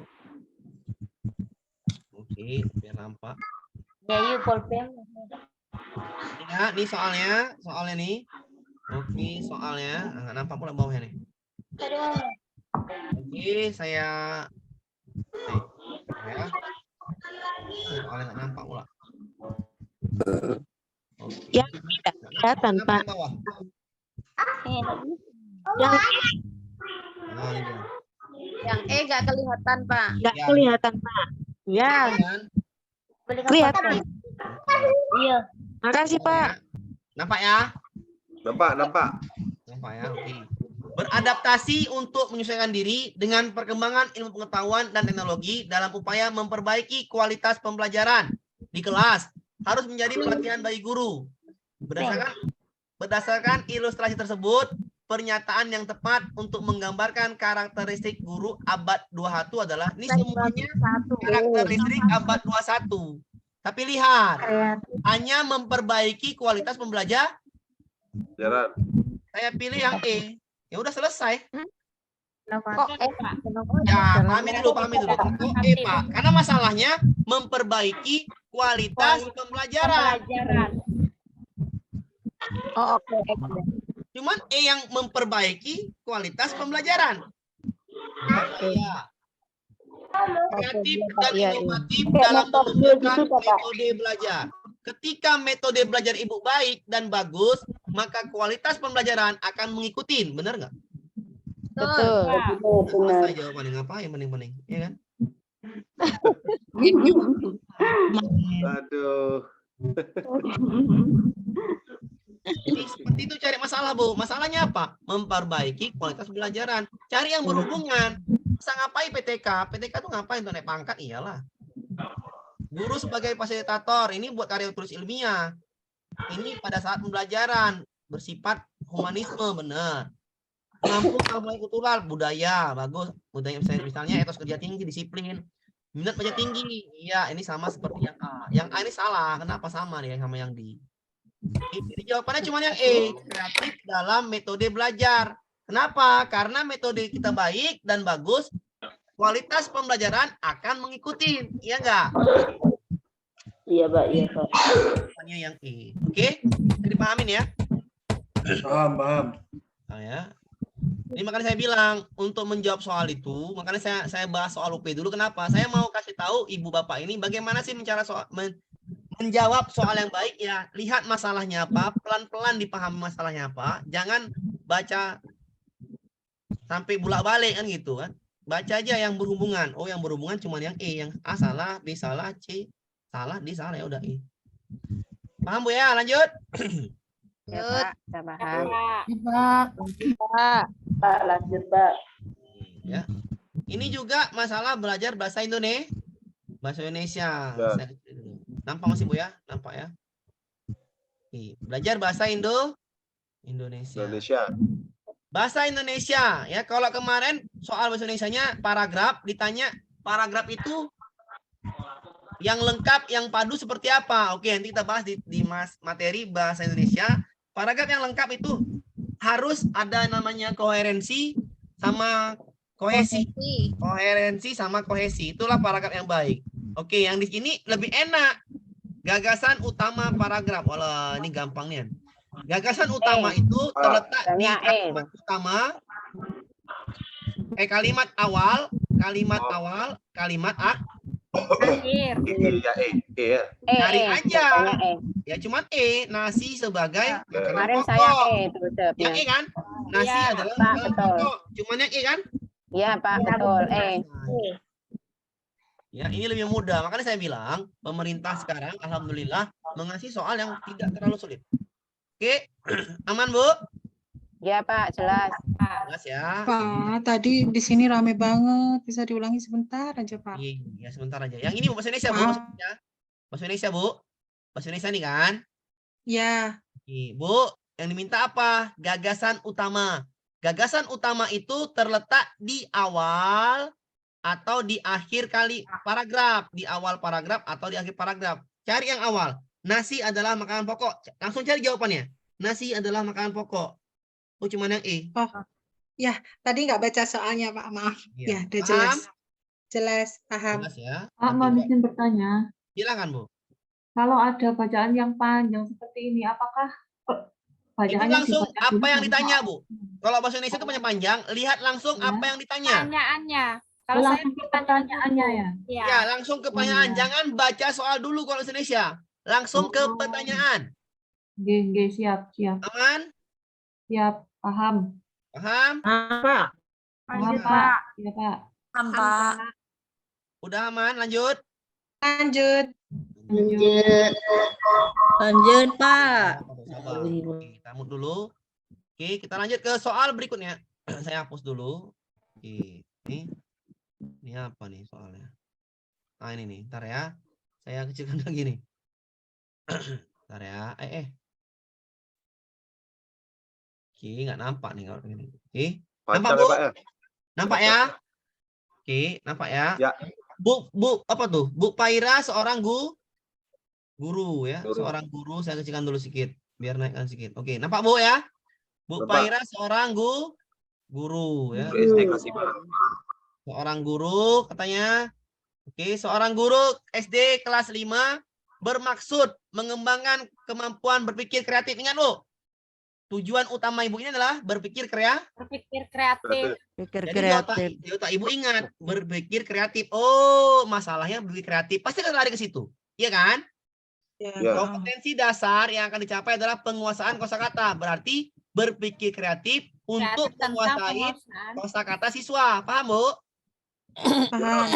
Oke, biar nampak. Ya, yuk pulpen. Ya, nih soalnya nih. Oke, soalnya nggak nampak pula bawahnya nih. Oke, saya ya. Soalnya nggak nampak pula. Oke. Ya, tidak kelihatan, Nampak Pak. yang bawah. Yang Nah, ini dia. Yang gak kelihatan Pak. nggak Ya. kelihatan, Pak. Ya, Kan? kelihatan. Iya. Makasih, Pak. Nampak ya? Nampak. Nampak ya? Oke. Beradaptasi untuk menyesuaikan diri dengan perkembangan ilmu pengetahuan dan teknologi dalam upaya memperbaiki kualitas pembelajaran di kelas harus menjadi pelatihan bagi guru. Berdasarkan ilustrasi tersebut, pernyataan yang tepat untuk menggambarkan karakteristik guru abad 21 adalah ini semuanya karakteristik abad 21. Tapi lihat, hanya memperbaiki kualitas pembelajaran. Jalan. Saya pilih yang E. Ya udah selesai. Kok Pak? Ya, pahami dulu. Oh, Pak. Karena masalahnya memperbaiki kualitas pembelajaran. Oh, oke. Cuman yang memperbaiki kualitas pembelajaran. Ya. Kreatif dan inovatif dalam menggunakan metode belajar. Ketika metode belajar Ibu baik dan bagus, maka kualitas pembelajaran akan mengikuti. Benar nggak? Betul. Benar. Saya jawabannya ngapain mending-mending, ya kan? Aduh. Jadi seperti itu cari masalah, Bu. Masalahnya apa? Memperbaiki kualitas pembelajaran. Cari yang berhubungan. Bisa ngapain PTK? PTK tuh ngapain tuh naik pangkat? Iyalah. Guru sebagai fasilitator, ini buat karya tulis ilmiah. Ini pada saat pembelajaran bersifat humanisme, benar. Mampu mulai kultural, budaya, bagus. Budaya misalnya etos kerja tinggi, disiplin. Minat baca tinggi. Iya, ini sama seperti yang A. Yang A ini salah. Kenapa sama nih sama yang D? Jadi jawabannya cuma yang E, kreatif dalam metode belajar. Kenapa? Karena metode kita baik dan bagus, kualitas pembelajaran akan mengikuti. Iya enggak? Iya Pak, iya Pak. Jawabannya yang E. Oke? Jadi pahamin ya. Paham. Nah, ya. Ini makanya saya bilang untuk menjawab soal itu, makanya saya bahas soal UP dulu. Kenapa? Saya mau kasih tahu Ibu Bapak ini bagaimana sih menjawab soal yang baik ya. Lihat masalahnya apa, pelan-pelan dipahami masalahnya apa. Jangan baca sampai bolak-balik kan gitu kan. Baca aja yang berhubungan. Oh, yang berhubungan cuma yang E, yang A salah, B salah, C salah, D salah, ya udah E. Paham Bu ya? Lanjut. Ya, Pak. Saya paham. Pak. Pak, lanjut Pak. Ya. Ini juga masalah belajar bahasa Indonesia. Bahasa Indonesia. Ya. Nampak masih Bu ya? Nampak ya? Oke. Belajar bahasa Indonesia. Bahasa Indonesia ya. Kalau kemarin soal bahasa Indonesianya paragraf ditanya paragraf itu yang lengkap, yang padu seperti apa? Oke, nanti kita bahas di materi bahasa Indonesia. Paragraf yang lengkap itu harus ada namanya koherensi sama kohesi. Koherensi sama kohesi. Itulah paragraf yang baik. Oke, yang di sini lebih enak. Gagasan utama paragraf. Walah, ini gampang nih. Gagasan utama itu terletak di kalimat utama, kalimat awal, kalimat Akhir. cari aja. Ya cuman nasi sebagai Kemarin makanan saya pokok. itu betul. Ya kan? Nasi Iya, adalah Pak, makanan betul. pokok. Cuman yang kan? Iya Pak, betul. Ya, ini lebih mudah. Makanya saya bilang, pemerintah sekarang alhamdulillah mengasih soal yang tidak terlalu sulit. Oke, aman Bu? Ya Pak, jelas. Jelas ya. Pak, tadi di sini rame banget. Bisa diulangi sebentar aja Pak. Iya, sebentar aja. Yang ini bahasa Indonesia, Bu. Bahasa Indonesia, Bu. Bahasa Indonesia nih kan? Ya. Bu, yang diminta apa? Gagasan utama. Gagasan utama itu terletak di awal atau di akhir paragraf. Di awal paragraf atau di akhir paragraf. Cari yang awal. Nasi adalah makanan pokok. Langsung cari jawabannya. Nasi adalah makanan pokok. Oh, cuma yang Oh, ya. Tadi nggak baca soalnya Pak. Maaf. Iya. Ya, udah Paham? jelas. Jelas, paham. Jelas ya. Pak, mau izin bertanya. Silakan, Bu. Kalau ada bacaan yang panjang seperti ini, apakah Itu bacaannya langsung dibaca apa dulu yang baru ditanya, Pak? Bu? Kalau bahasa Indonesia itu panjang-panjang, lihat langsung Ya. apa yang ditanya. Pertanyaannya. Kalau saya Langsung ke pertanyaannya ya? ya. Ya, langsung ke pertanyaan. Iya. Jangan baca soal dulu kalau bahasa Indonesia. Langsung ke Oh. pertanyaan. Siap. Aman? Siap, paham. Paham? Paham, Pak. Iya, Pak. Tampak. Udah aman? Lanjut? Lanjut. Lanjut Pak. Sabar. Oke, kita mute dulu. Oke, kita lanjut ke soal berikutnya. Saya hapus dulu. Oke, ini apa nih soalnya? Nah, ini nih. Ntar ya. Saya kecilkan lagi nih. Ntar ya. Oke, nggak nampak nih kalau ini. Oke. Nampak, Bu? Nampak ya? Oke, nampak ya? Ya. Bu, apa tuh? Bu Paira seorang guru ya. Guru. Seorang guru, saya kecilkan dulu sedikit biar naikkan sedikit. Oke, nampak Bu ya? Bu Nampak. Paira seorang guru ya. SD kelas 5. Seorang guru katanya. Oke, seorang guru SD kelas 5 bermaksud mengembangkan kemampuan berpikir kreatif. Ingat Bu, tujuan utama ibu ini adalah berpikir kreatif. Berpikir kreatif. Pikir Jadi di otak ibu ingat berpikir kreatif. Oh, masalahnya berpikir kreatif. Pasti akan lari ke situ. Iya kan? Ya. Kompetensi dasar yang akan dicapai adalah penguasaan kosakata. Berarti berpikir kreatif untuk Kreatif tentang menguasai penguasaan. kosakata siswa. Paham, Bu? Paham.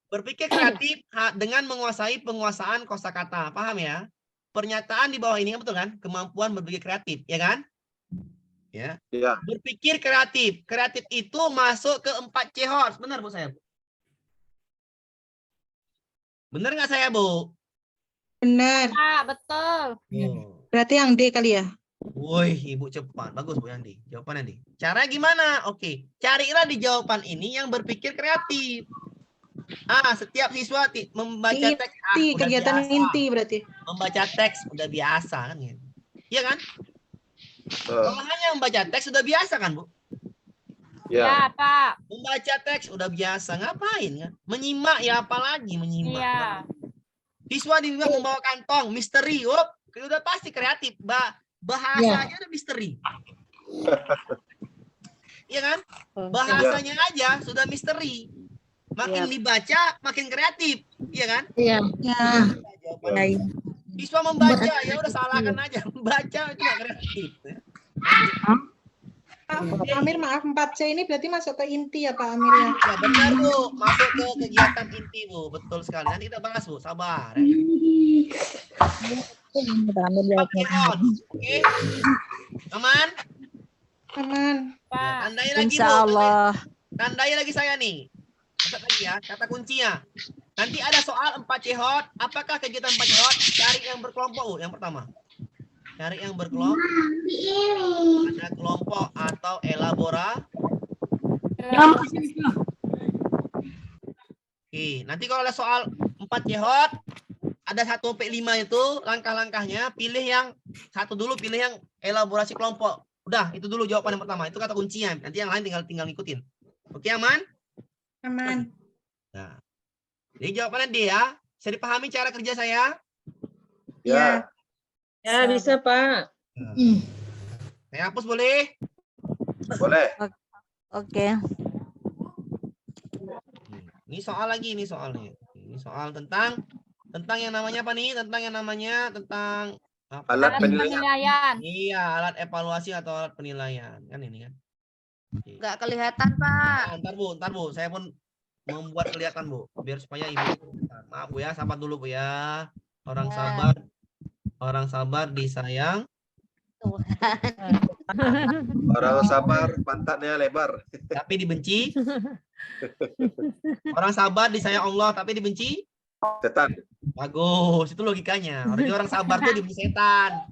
Berpikir kreatif dengan menguasai penguasaan kosakata. Paham ya? Pernyataan di bawah ini betul kan? Kemampuan berpikir kreatif, ya kan? Ya. Iya. Berpikir kreatif. Kreatif itu masuk ke 4 C horse. Benar, Bu saya? Benar nggak saya, Bu? Benar. Ah, betul. Oh. Berarti yang D kali ya? Woi, Ibu cepat. Bagus, Bu Yandi. Jawaban Yandi. Cara gimana? Oke. Carilah di jawaban ini yang berpikir kreatif. Setiap siswa membaca teks. Inti, Udah kegiatan biasa. inti berarti. Membaca teks udah biasa kan ya? Iya kan? Kalau hanya membaca teks sudah biasa kan, Bu? Ya. Ya, Pak. Membaca teks udah biasa. Ngapain kan? Menyimak ya apalagi menyimak. Iya. Siswa diminta membawa kantong misteri. Udah pasti kreatif. Bahasanya udah misteri. Iya kan? Bahasanya aja sudah misteri. Makin dibaca, makin kreatif. Iya kan? Iya. Ya. Siswa membaca, ya udah salahkan aja. Membaca itu nggak kreatif. Pak Amir, maaf 4C ini berarti masuk ke inti ya Pak Amir ya? Ya benar, Bu. Masuk ke kegiatan inti, Bu. Betul sekali. Nanti kita bahas, Bu. Sabar. Ya. Oke. Aman? Aman. Pak. Tandai lagi, Bu. Insya Allah. Tandai lagi saya nih. Catat lagi ya, kata kuncinya. Nanti ada soal 4 jihad. Apakah kegiatan 4 jihad? Cari yang berkelompok, Bu, yang pertama. Cari yang berkelompok. Ada kelompok atau elaborasi. Oke, nanti kalau ada soal 4 jihad, ada 1 sampai 5 itu langkah-langkahnya, pilih yang satu dulu, pilih yang elaborasi kelompok. Udah, itu dulu jawaban yang pertama. Itu kata kuncinya. Nanti yang lain tinggal ngikutin. Oke, aman? Aman. Nah. Jadi jawabannya D ya. Bisa dipahami cara kerja saya? Ya. Ya, bisa, Pak. Saya hapus boleh? Boleh. Oke. Ini soal lagi, ini soalnya. Ini soal tentang yang namanya apa nih? Tentang yang namanya tentang apa? Alat penilaian. Iya, alat evaluasi atau alat penilaian. Kan ini kan. Oke. Nggak kelihatan, Pak. Ntar Bu. Saya pun membuat kelihatan, Bu. Biar supaya Ibu. Maaf, Bu ya. Sabar dulu, Bu ya. Orang sabar disayang. Orang sabar pantatnya lebar. Tapi dibenci. Orang sabar disayang Allah tapi dibenci Setan. bagus, itu logikanya. Orang sabar tuh dibenci setan.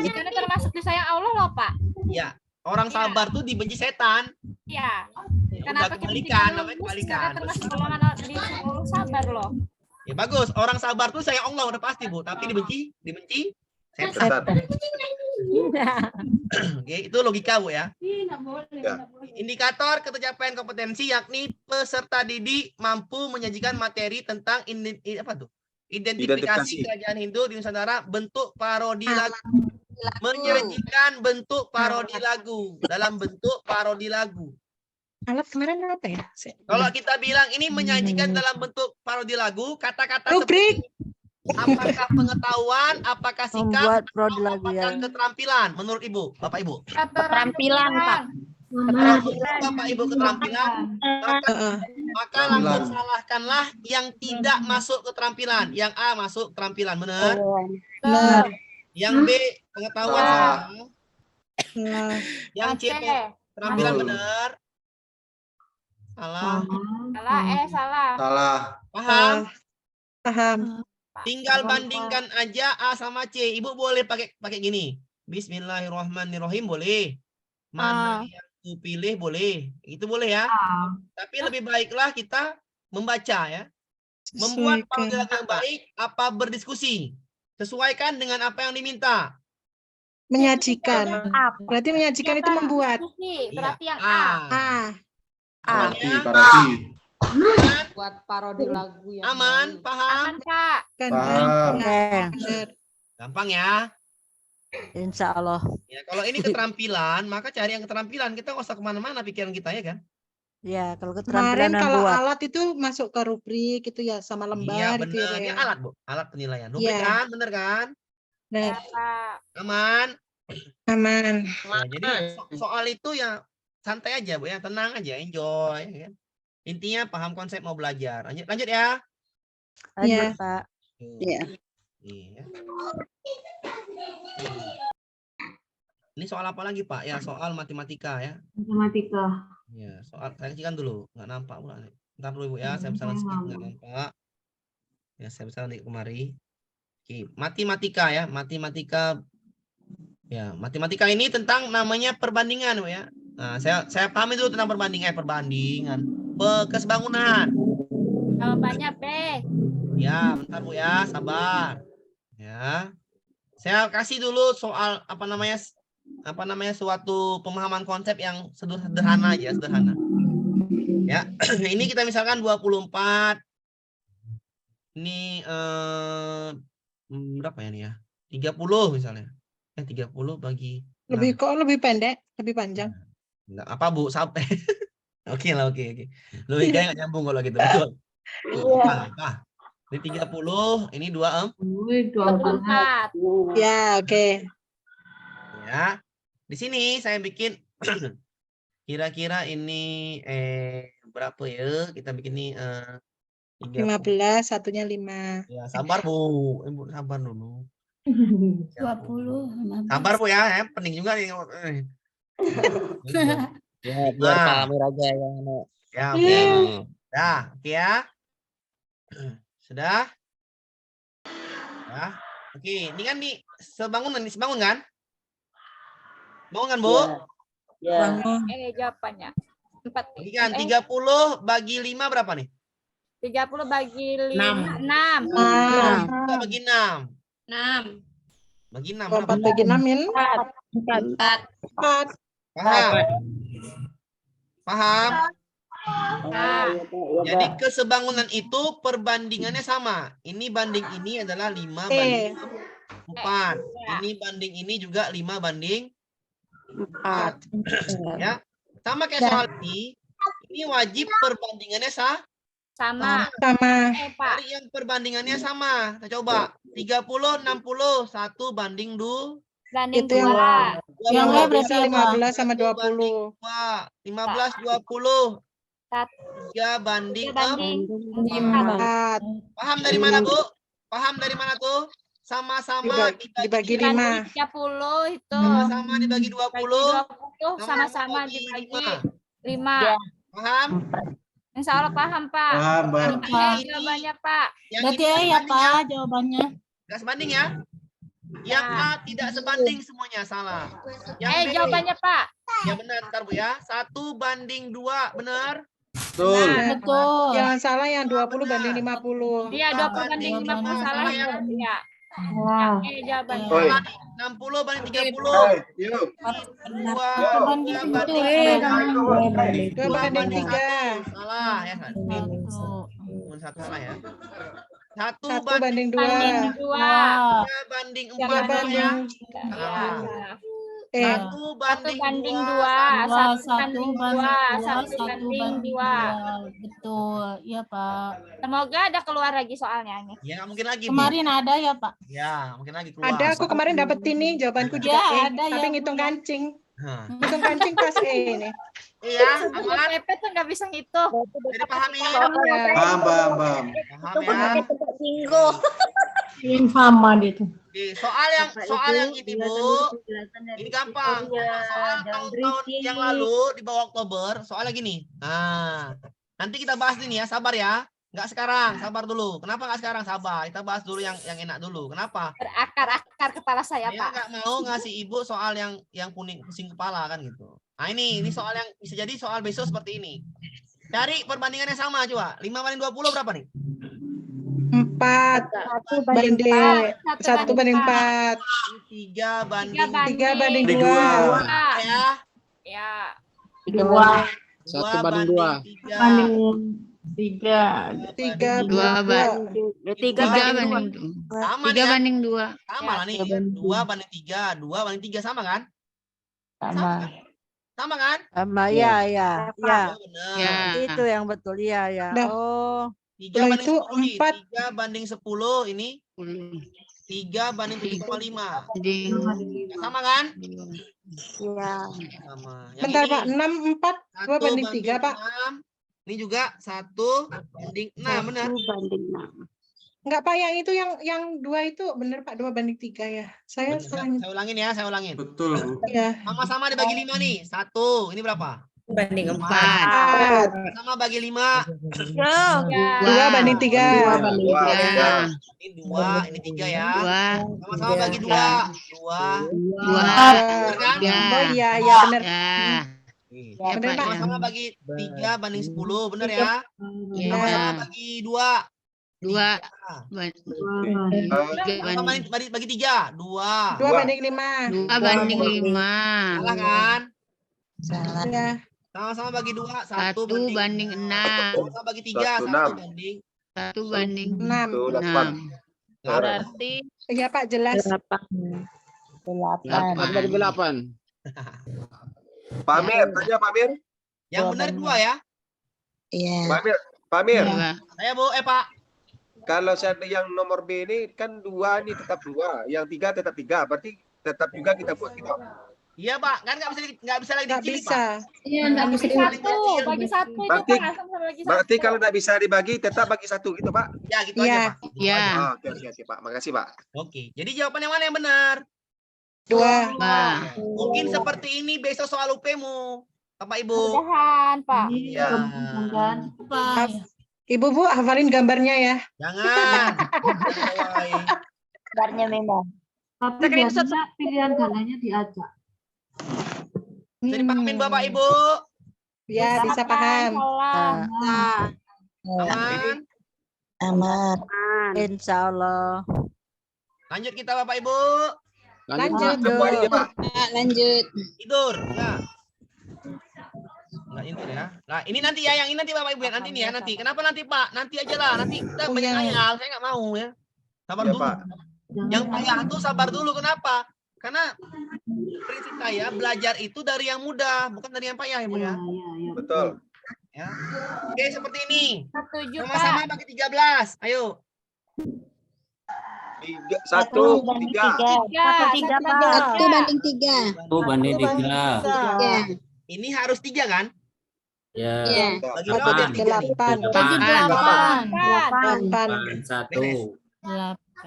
Itu termasuk disayang Allah loh, Pak. Ya, orang sabar tuh dibenci setan. Iya. Ya, Kenapa udah kebalikan, namanya kebalikan. termasuk golongan disuruh sabar loh. Ya bagus, orang sabar tuh sayang Allah udah pasti, Bu, tapi dibenci setan. Setan. Oke, itu logika, Bu ya. Ya. Indikator ketercapaian kompetensi yakni peserta didik mampu menyajikan materi tentang identifikasi kerajaan Hindu di Nusantara, bentuk parodi lagu. Menyajikan bentuk parodi lagu dalam bentuk parodi lagu. Alat kemarin apa ya? Kalau kita bilang ini menyajikan dalam bentuk parodi lagu, kata-kata Rubrik. apakah pengetahuan, apakah sikap, Membuat parodi atau lagu apakah ya. keterampilan menurut Ibu, Bapak Ibu? Keterampilan, Pak. Menurut Bapak Ibu keterampilan, maka langsung salahkanlah yang tidak masuk keterampilan. Yang A masuk keterampilan, benar? Benar. Yang B pengetahuan salah. Yang C keterampilan benar. Salah. Salah. Salah. Paham? Paham. Tinggal bandingkan aja A sama C. Ibu boleh pakai gini. Bismillahirrahmanirrahim boleh. Mana yang ku pilih boleh. Itu boleh ya. Tapi lebih baiklah kita membaca ya. Membuat parodi lagu yang baik apa berdiskusi. Sesuaikan dengan apa yang diminta. Menyajikan. Berarti menyajikan itu membuat. Berarti yang A. Parodi. Buat parodi lagu yang Aman, paham? Kak. Paham. Gampang ya. Insya Allah. Ya, kalau ini keterampilan, maka cari yang keterampilan. Kita nggak usah kemana-mana pikiran kita ya kan? Ya, kalau Kemarin keterampilan kalau membuat. alat itu masuk ke rubrik itu ya sama lembar Iya itu ya. benar. Ini Kayak. alat, Bu. Alat penilaian. Rubrik Iya. kan? Bener kan? Benar. Aman. Aman. Nah, jadi soal itu ya santai aja, Bu ya. Tenang aja, enjoy ya kan? Intinya paham konsep mau belajar. Lanjut ya. Lanjut, Iya. Pak. Iya. Iya. Ini soal apa lagi, Pak? Ya, soal matematika ya. Matematika. Ya, soal saya kecilkan dulu, nggak nampak pula nih. Ntar dulu Ibu ya, saya bisa skip nggak nampak. Ya, saya bisa nanti kemari. Oke, matematika ya, matematika. Ya, matematika ini tentang namanya perbandingan, Bu ya. Nah, saya pahami dulu tentang perbandingan. Kesebangunan. Jawabannya B. Ya, bentar Bu ya, sabar. Ya. Saya kasih dulu soal apa namanya suatu pemahaman konsep yang sederhana aja, sederhana. Ya, ini kita misalkan 24. Ini berapa ya nih ya? 30 misalnya. 30 bagi Lebih pendek, lebih panjang. enggak apa Bu, sampai. Oke lah, oke. Logikanya nggak nyambung kalau gitu, betul. Apa? Ini 30, ini 24. Ya, oke. Ya. Di sini saya bikin kira-kira ini berapa ya? Kita bikin ini 15, satunya 5. Ya, sabar Bu. Ibu sabar dulu. 20. Sabar Bu ya, penting juga nih. Ya, biar Pak Amir aja yang Ya, oke. Nah, oke ya. Sudah? Ya. Oke, ini kan nih sebangun kan? Bangun kan, Bu? Ya. Jawabannya. 4. Ini kan 30 bagi 5 berapa nih? 30 bagi 5. 6. 3 bagi 6. 6. Bagi 6 4 berapa? bagi 6 min 4. 4. Paham? Paham? Nah, Jadi kesebangunan itu perbandingannya sama. Ini banding ini adalah 5 banding 4. Ini banding ini juga 5 banding 4. Ya. Sama kayak soal ini wajib perbandingannya sama. Sama. Pak. Cari yang perbandingannya sama. Kita coba. 30, 60, 1 banding 2. Banding Itu yang 2. yang Dua. berarti 15 sama 1 banding 20. 2. 15, 20. 3 banding 4. Paham dari mana, Bu? Paham dari mana tuh? Sama-sama Dibagi 5. Banding 30 itu. Sama-sama dibagi 20. Bagi 20 sama-sama dibagi 5. Paham? Insya Allah paham, Pak. Paham. Jawabannya, Pak. Yang Berarti ini ya, sebanding Pak, jawabannya. Nggak sebanding ya? Yang A tidak sebanding semuanya, salah. Yang B, Jawabannya, Pak. ya benar, ntar Bu ya. 1 banding 2, benar? Betul. Betul. Yang salah yang 20 banding 50. Iya, 20 banding 50 salah ya. Iya. Jawabannya. Oi. 60 banding 30. Yuk. 2 banding 2 banding 3. Salah ya. Satu salah ya. 1 1 banding banding 2. Banding 2. 3 banding 4 3 banding. ya. 1 1 banding banding 2. 2. 1 banding 2. 1 banding 2. Betul, iya Pak. Semoga ada keluar lagi soalnya nih. Ya nggak mungkin lagi. Bu. Kemarin ada ya Pak? Ya mungkin lagi keluar. Ada, aku kemarin dapat ini jawabanku juga ada tapi ngitung kancing. Hah. Ngitung kancing pas ini. Iya, aman. PP tuh nggak bisa ngitung. Jadi pahami. Paham. Paham ya. Yang sama dia tuh. Oke, soal yang ini Bu, ini gampang. Soal tahun-tahun yang lalu di bawah Oktober, soalnya gini. Nah, nanti kita bahas ini ya, sabar ya. Nggak sekarang, sabar dulu. Kenapa nggak sekarang? Sabar. Kita bahas dulu yang enak dulu. Kenapa? Berakar-akar kepala saya, Saya Pak. nggak mau ngasih Ibu soal yang pusing kepala kan gitu. Nah ini soal yang bisa jadi soal besok seperti ini. Cari perbandingannya sama coba. 5 banding 20 berapa nih? 4 banding 1 banding 4. 3 banding 3 banding 2. ya. Ya. 2 1 banding 2. 3 banding 3. 3 banding 2. sama 3 nih, ya. banding 2. Sama lah nih. 2 banding 3, 2 banding 3 sama kan? Sama. Sama kan? Sama ya. Oh, benar. Ya. Itu yang betul ya. Dah. Oh. 3 banding itu 10 nih. 4. 3 banding 10 ini 3 banding 7,5. Sama kan? Iya. Sama. Yang Bentar ini, Pak, 6 4 2 1 banding 3 Pak. 6. Ini juga 1 banding 6 benar. Enggak Pak, yang itu yang 2 itu benar Pak, 2 banding 3 ya. Saya salah. Saya ulangin ya, saya ulangin. Betul. Ya. Sama-sama dibagi 5 nih. 1, ini berapa? Banding 4. 4. Sama bagi 5. 2 banding 3. Ini 2, ini 3 ya. 2. Sama-sama bagi 2. 2. 2. Kan? Oh iya benar. Ya, Benar, Pak. Sama-sama bagi 3 banding 10, benar ya? Ya. Sama-sama bagi 2. 2. Sama bagi 3. 2. 2 banding 5. 2 banding 5. Salah kan? Salah. Ya. Sama-sama bagi 2. 1 banding 6. Sama-sama bagi 3. 1 1 banding 1 banding 6. 6. Berarti Iya Pak, jelas. 8 bagi 8. Pak Amir, tanya Pak Amir. yang benar 2 ya? Pak Amir. Saya Bu, Pak. Kalau saya yang nomor B ini kan 2 ini tetap 2, yang 3 tetap 3, berarti tetap juga kita buat kita. Iya Pak, kan nggak bisa lagi Nggak dicili, bisa. Pak. Iya, enggak bisa bagi 1 itu Berarti- Pak, sama bagi 1. Berarti kalau nggak bisa dibagi, tetap bagi 1 gitu Pak. Ya gitu Iya. aja Pak. Gitu Ya. aja. Oke Pak, makasih Pak. Oke, jadi jawaban yang mana yang benar? 2. Mungkin seperti ini besok soal UP-mu, Bapak Ibu. Mudahan, Pak. Iya. Maaf. Ibu Bu hafalin gambarnya ya. Jangan. Jangan bawain. Gambarnya memang. Tapi biasanya pilihan gandanya diajak. Bisa dipahamin Bapak Ibu? Ya, bisa paham. Aman? Aman. Insya Allah. Lanjut kita Bapak Ibu. Lanjut, Pak. Apa aja, Pak? Lanjut. Tidur. Ya. Nggak tidur ya. Nah ini nanti ya, yang ini nanti Bapak Ibu ya. Nanti nih ya, nanti. Kenapa nanti Pak? Nanti aja lah. Nanti kita Oh, banyak iya. ngayal. Saya nggak mau ya. Sabar Ya, dulu. Pak. Yang payah itu sabar dulu. Kenapa? Karena prinsip saya belajar itu dari yang mudah, bukan dari yang payah ya Bu ya. Betul. Ya. Oke, seperti ini. Setuju, Sama-sama Pak. bagi 13. Ayo. 1, 3. 3. 1/3. 1/3. Ini harus 3 kan? Ya. Bagi berapa biar 3 nih? 8. Bagi 8. 8.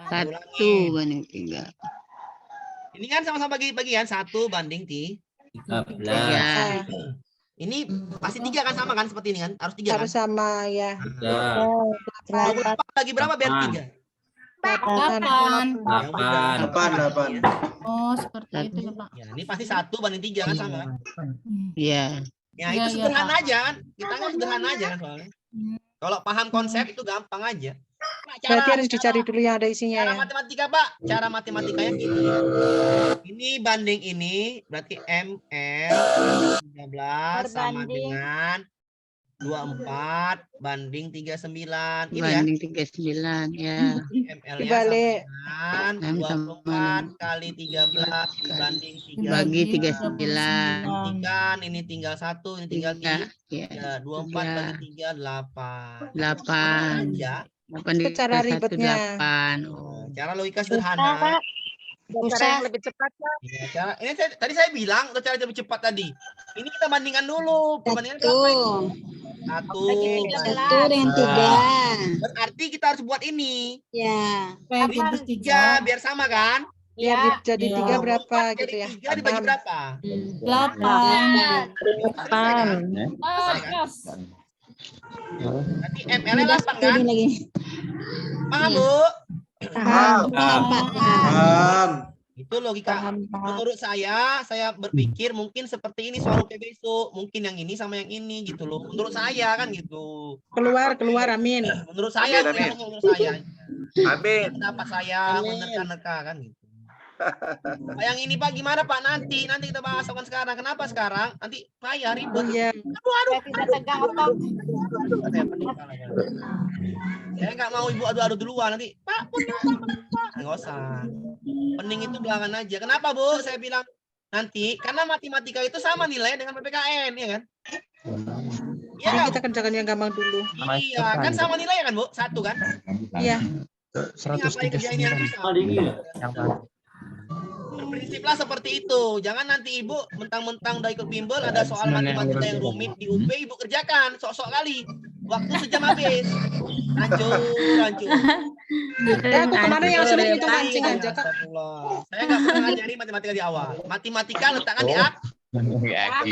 1/3. Ini kan sama-sama bagi kan 1/3. 13. Ini pasti 3 kan, sama kan seperti ini kan? Harus 3 kan? Harus sama ya. 28 bagi berapa biar 3? 8. 8. Oh, seperti itu ya, Pak. Ya, ini pasti 1/3 kan sama kan? Iya. Ya, Iya, itu iya, sederhana Pak. aja kan? Kita kan sederhana aja kan soalnya. Kalau paham konsep itu gampang aja. Nah, Berarti harus dicari dulu yang ada isinya cara ya. matematika, Pak. Cara matematikanya gini ya. Ini banding ini berarti ML 13 sama Berbanding. dengan 24 banding 39. Ini ya. Banding 39 ya. ML-nya Dibalik. sama dengan 24 kali 13 dibanding 3. Bagi 39. Gantikan, ini tinggal 1, ini tinggal 3. Ya. Ya, 24 bagi 3, 8. 8. Ya. 8 Itu cara ribetnya. 8. Cara logika sederhana. Cara yang lebih cepat, Pak. Ya, cara, ini tadi saya bilang udah cara lebih cepat tadi. Ini kita bandingkan dulu. Perbandingan berapa ini? 1 dengan 3. Berarti kita harus buat ini. Ya. Ini 3 biar sama kan? Biar jadi 3 berapa 4 gitu ya. 3 dibagi berapa? 8. Nanti ML-nya 8 kan? Paham, Bu? Paham. Itu logika. Menurut saya berpikir mungkin seperti ini soal UP besok. Mungkin yang ini sama yang ini gitu loh. Menurut saya kan gitu. Keluar, amin. Menurut saya, Amin. menurut saya. Amin. Pendapat saya menerka-nerka kan gitu. Pak, yang ini Pak gimana Pak? Nanti kita bahas sekarang. Kenapa sekarang? Nanti payah ribet. Iya. Aduh. Tidak tegang otot. Saya nggak mau ibu adu-adu duluan nanti. Pak, nggak usah. Pening itu belakangan aja. Kenapa Bu? Saya bilang nanti karena matematika itu sama nilai dengan PPKN, ya kan? Iya Jadi kan? kita kerjakan yang gampang dulu. Iya, kan sama nilai kan Bu? 1 kan? Iya. Ini ngapain kerjain yang susah? Berprinsiplah seperti itu. Jangan nanti ibu mentang-mentang udah ikut bimbel ada soal matematika yang rumit di UP ibu kerjakan sok-sok kali. Waktu sejam habis. Lanjut. Ya, aku kemarin yang sulit itu mancing aja Kak. Saya nggak pernah ngajari matematika di awal. Matematika letakkan di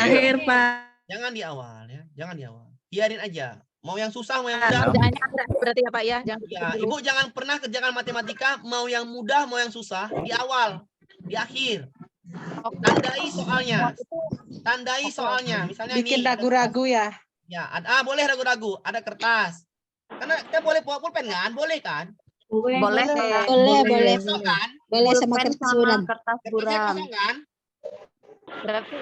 Akhir, Pak. Jangan di awal ya. Jangan di awal. Biarin aja. Mau yang susah, mau yang mudah. Berarti ya, Pak ya. Ya, ibu jangan pernah kerjakan matematika mau yang mudah, mau yang susah di awal, di akhir. Tandai soalnya. Misalnya Bikin ini. ragu-ragu ya. Ya, boleh ragu-ragu. Ada kertas. Karena kita boleh bawa pulpen kan? Boleh kan? Boleh. Boleh. Kosong kan? Boleh sama kertas buram. Kertasnya kosong kan? Berarti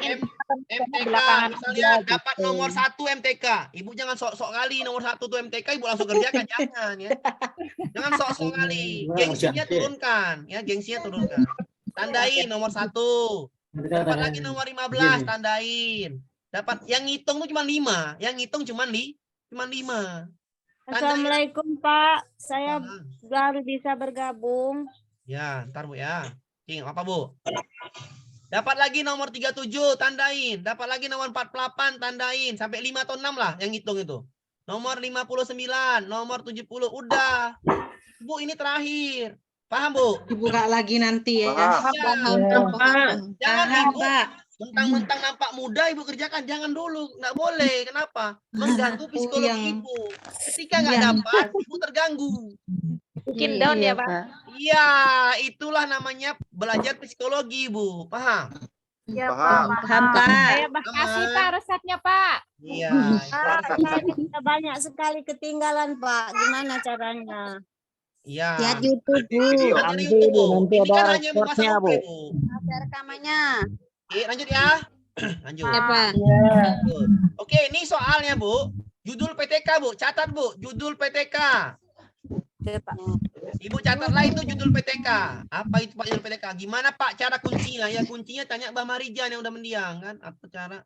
MTK misalnya dapat nomor 1 MTK. Ibu jangan sok-sok kali nomor 1 tuh MTK ibu langsung kerjakan, jangan ya. Jangan sok-sok kali. Gengsinya turunkan ya, Tandain nomor 1. Dapat lagi nomor 15, tandain. Dapat yang ngitung tuh cuma 5, yang ngitung cuma 5. Assalamualaikum Pak, saya baru bisa bergabung. Ya, ntar Bu ya. King, apa Bu? Dapat lagi nomor 37, tandain. Dapat lagi nomor 48, tandain. Sampai 5 atau 6 lah yang hitung itu. Nomor 59, nomor 70, udah. Bu, ini terakhir. Paham, Bu? Dibuka lagi nanti ya. Paham. Jangan Paham, Ibu. Pak. Mentang-mentang nampak mudah ibu kerjakan, jangan dulu, nggak boleh. Kenapa? Mengganggu psikologi ibu. Ketika nggak dapat, ibu terganggu. Bikin down ya, Pak. Iya, itulah namanya belajar psikologi ibu, paham? Ya, Paham. Paham, Pak. Saya kasih Pak resepnya Pak. Iya. Kita banyak sekali ketinggalan, Pak. Gimana caranya? Iya. Lihat YouTube, Bu. Lihat di YouTube, Bu. Ini kan hanya bahasa UP, Bu. Ada rekamannya. Oke, lanjut ya. Lanjut. Ya, Pak. Lanjut. Oke, ini soalnya, Bu. Judul PTK, Bu. Catat, Bu. Judul PTK. Ibu catatlah itu judul PTK. Apa itu Pak judul PTK? Gimana Pak cara kuncinya? Ya kuncinya tanya Mbak Marijan yang udah mendiang kan. Apa cara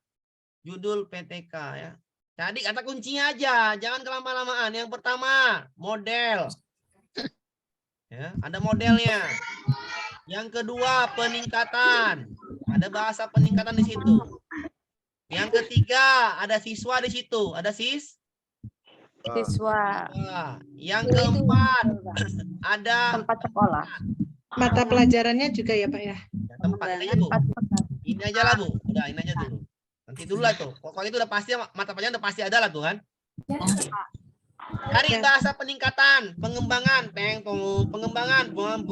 judul PTK ya? Jadi kata kuncinya aja, jangan kelama-lamaan. Yang pertama, model. Ya, ada modelnya. Yang kedua, peningkatan. Ada bahasa peningkatan di situ. Yang ketiga, ada siswa di situ. Ada Siswa. Yang keempat, ada tempat sekolah. Mata pelajarannya juga ya Pak ya? Tempat aja Bu. Ini aja lah Bu. Udah ini aja dulu. Nanti dulu lah tuh. Pokoknya itu udah pasti mata pelajaran udah pasti ada lah tuh kan. Cari bahasa peningkatan, pengembangan, pengembangan, bum.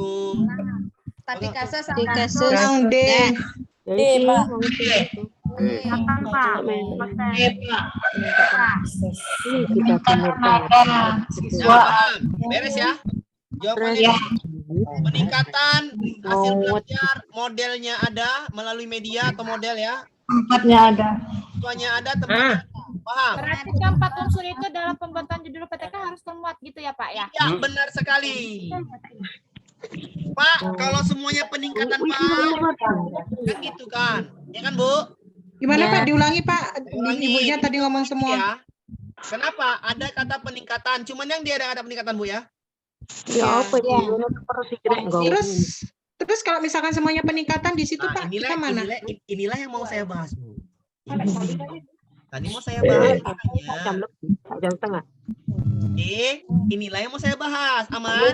Tapi kasus Yang D. Beres ya. Jawabannya peningkatan hasil belajar, modelnya ada melalui media atau model ya. Tempatnya ada. Siswanya ada, tempatnya ada. Paham? Berarti keempat unsur itu dalam pembuatan judul PTK harus termuat gitu ya Pak ya? Ya, benar sekali. Pak, kalau semuanya peningkatan Pak, kan gitu kan? Ya kan Bu? Gimana Pak? Diulangi Pak. Ulangi. Ibunya tadi ngomong semua. Ya. Kenapa? Ada kata peningkatan. Cuman yang dia ada kata peningkatan Bu ya. Ya, Terus kalau misalkan semuanya peningkatan di situ Pak, kita mana? Inilah yang mau saya bahas Bu. Tadi mau saya bahas. Jam tengah. Inilah yang mau saya bahas. Aman?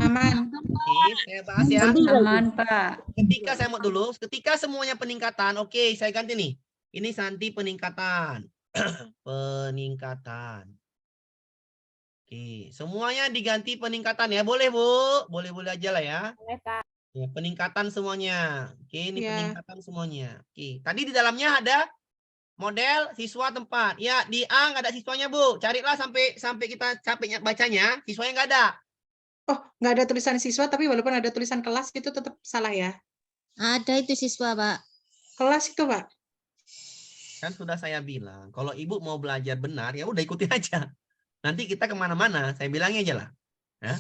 Aman. Oke, saya bahas ya. Aman, Pak. Ketika saya mau dulu, ketika semuanya peningkatan, oke, saya ganti nih. Ini Santi peningkatan. Peningkatan. Oke, semuanya diganti peningkatan ya. Boleh, Bu? Boleh-boleh aja lah ya. Boleh Pak. Ya, peningkatan semuanya. Oke, ini Ya. peningkatan semuanya. Oke, tadi di dalamnya ada model, siswa, tempat. Ya, di A nggak ada siswanya, Bu. Carilah sampai kita capeknya bacanya, siswanya nggak ada. Oh, nggak ada tulisan siswa, tapi walaupun ada tulisan kelas itu tetap salah ya? Ada itu siswa, Pak. Kelas itu Pak? Kan sudah saya bilang, kalau ibu mau belajar benar, ya udah ikutin aja. Nanti kita kemana-mana, saya bilangnya aja lah. Ya.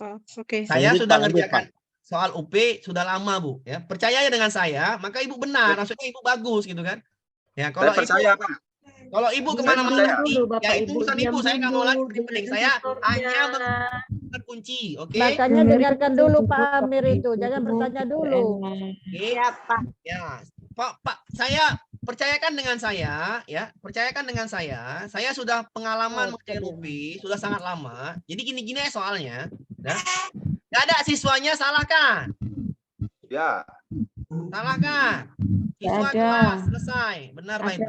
Oh, oke. Saya Lanjut, sudah Pak, lanjut, ngerjakan soal UP sudah lama, Bu. Ya, percaya dengan saya, maka ibu benar, maksudnya ibu bagus gitu kan. Ya, kalau Saya percaya, ibu, Pak. kalau ibu kemana-mana nanti, dulu, Bapak, ya itu Ibu, urusan diam ibu. Saya nggak mau lagi dulu, penting. dengan Saya tutornya. hanya mengenal kunci, oke? Makanya dengarkan dulu Pak Amir itu, jangan bertanya dulu. Oke. Ya, Pak, saya percayakan dengan saya, ya, percayakan dengan saya. Saya sudah pengalaman mengajar UP, sudah sangat lama. Jadi gini-gini soalnya, ya. Nggak ada siswanya, salah kan? Ya. Salah kan? Siswa Ada. kelas, selesai. Benar lah itu.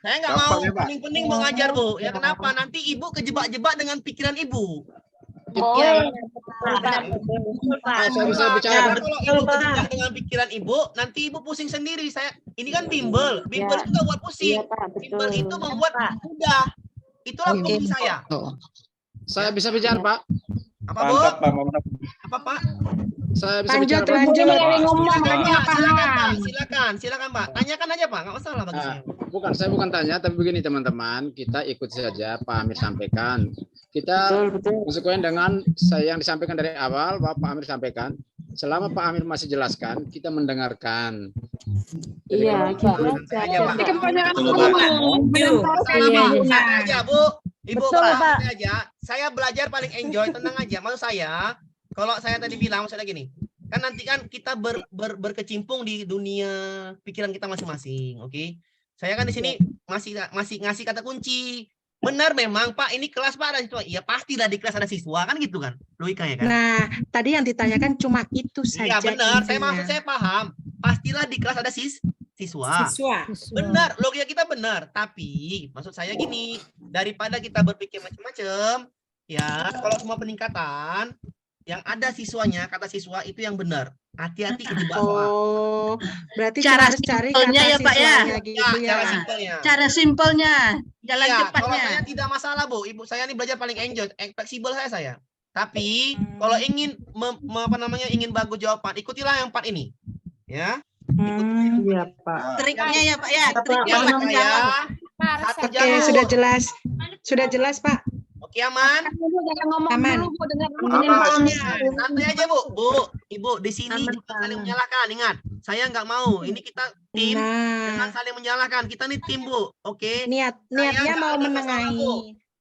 Saya nggak mau Gampang ya, Pak? pening-pening mengajar, Bu. Ya kenapa? Nanti ibu kejebak-jebak dengan pikiran ibu. Iya. Saya bisa Ya, bicara. kalau ibu kejebak dengan pikiran ibu, nanti ibu pusing sendiri. Ini kan bimbel. Bimbel itu nggak buat pusing. Bimbel itu membuat mudah. Itulah fungsi saya. Saya bisa bicara, Pak. Apa, Bu? Apa, Pak? Saya bisa Lanjut, bicara, Pak. lanjut. Silakan, Pak. Tanyakan aja, Pak. Nggak masalah bagi saya. Saya bukan tanya, tapi begini teman-teman, kita ikut saja Pak Amir sampaikan. Kita konsekuen dengan saya yang disampaikan dari awal, Pak Amir sampaikan. Selama Pak Amir masih jelaskan, kita mendengarkan. Jadi Iya, kalau gitu Aja, Pak. Iya. Aja, Bu. Ibu, Betul, Pak, Pak. santai aja. Saya belajar paling enjoy, tenang aja. Maksud saya, kalau saya tadi bilang, maksudnya gini, kan nanti kan kita berkecimpung di dunia pikiran kita masing-masing, oke? Saya kan di sini masih ngasih kata kunci. Benar memang, Pak, ini kelas Pak ada siswa. Iya, pastilah di kelas ada siswa, kan gitu kan? Logikanya kan? Nah, tadi yang ditanyakan cuma itu saja. Iya, benar. intinya. Saya paham. pastilah di kelas ada siswa. Benar, logika kita benar. Tapi maksud saya gini, daripada kita berpikir macam-macam, ya kalau semua peningkatan yang ada siswanya, kata siswa itu yang benar. Hati-hati ketebak soal. Oh, berarti Cara harus cari simpelnya kata ya, Pak, ya? siswanya gitu Ya, ya. cara simpelnya. Cara simpelnya, jalan Iya, kalau cepatnya. saya tidak masalah, Bu. Ibu saya ini belajar paling enjoy, fleksibel saya. Tapi kalau ingin ingin bagus jawaban, ikutilah yang 4 ini. Ya. Iya, Pak. Triknya ya, Pak, ya. Yang Triknya percaya, satu Oke, jalur. sudah jelas. Sudah jelas, Pak. Oke, aman? Jangan ngomong Aman. dulu, Bu, dengar dulu Aman. penjelasannya. Santai aja, Bu. Ibu di sini juga saling menyalahkan. Ingat, saya nggak mau. Ini kita tim, jangan Nah, saling menyalahkan. Kita nih tim, Bu. Oke. niatnya nggak mau ada masalah, menengahi. Bu.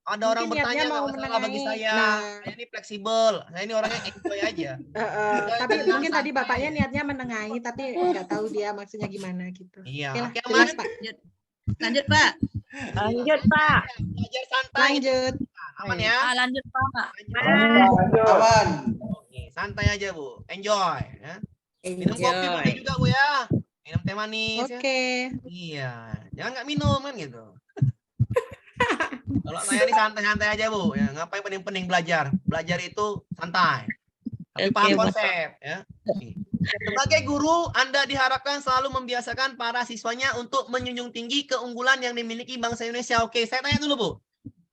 Ada orang Mungkin niatnya bertanya nggak mau masalah bagi menengahi. saya. Nah. Saya ini fleksibel. Saya ini orangnya enjoy aja. Tapi Tenang, mungkin tadi santai. bapaknya niatnya menengahi, tapi nggak tahu dia maksudnya gimana gitu. Iya. Oke lah, Oke, jelas, aman? Pak. Lanjut, Pak. Lanjut, Pak. Belajar santai. Lanjut. Aman ya? Lanjut, Pak. Aman. Oke, santai aja, Bu. Enjoy. Ya. Minum kopi boleh juga, Bu ya. Minum teh manis. Ya. Oke. Iya. Jangan nggak minum kan gitu. Kalau saya ini santai-santai aja, Bu. Ya, ngapain penting-penting belajar? Belajar itu santai. Tapi paham konsep, ya. Oke. Sebagai guru, Anda diharapkan selalu membiasakan para siswanya untuk menjunjung tinggi keunggulan yang dimiliki bangsa Indonesia. Oke, saya tanya dulu, Bu.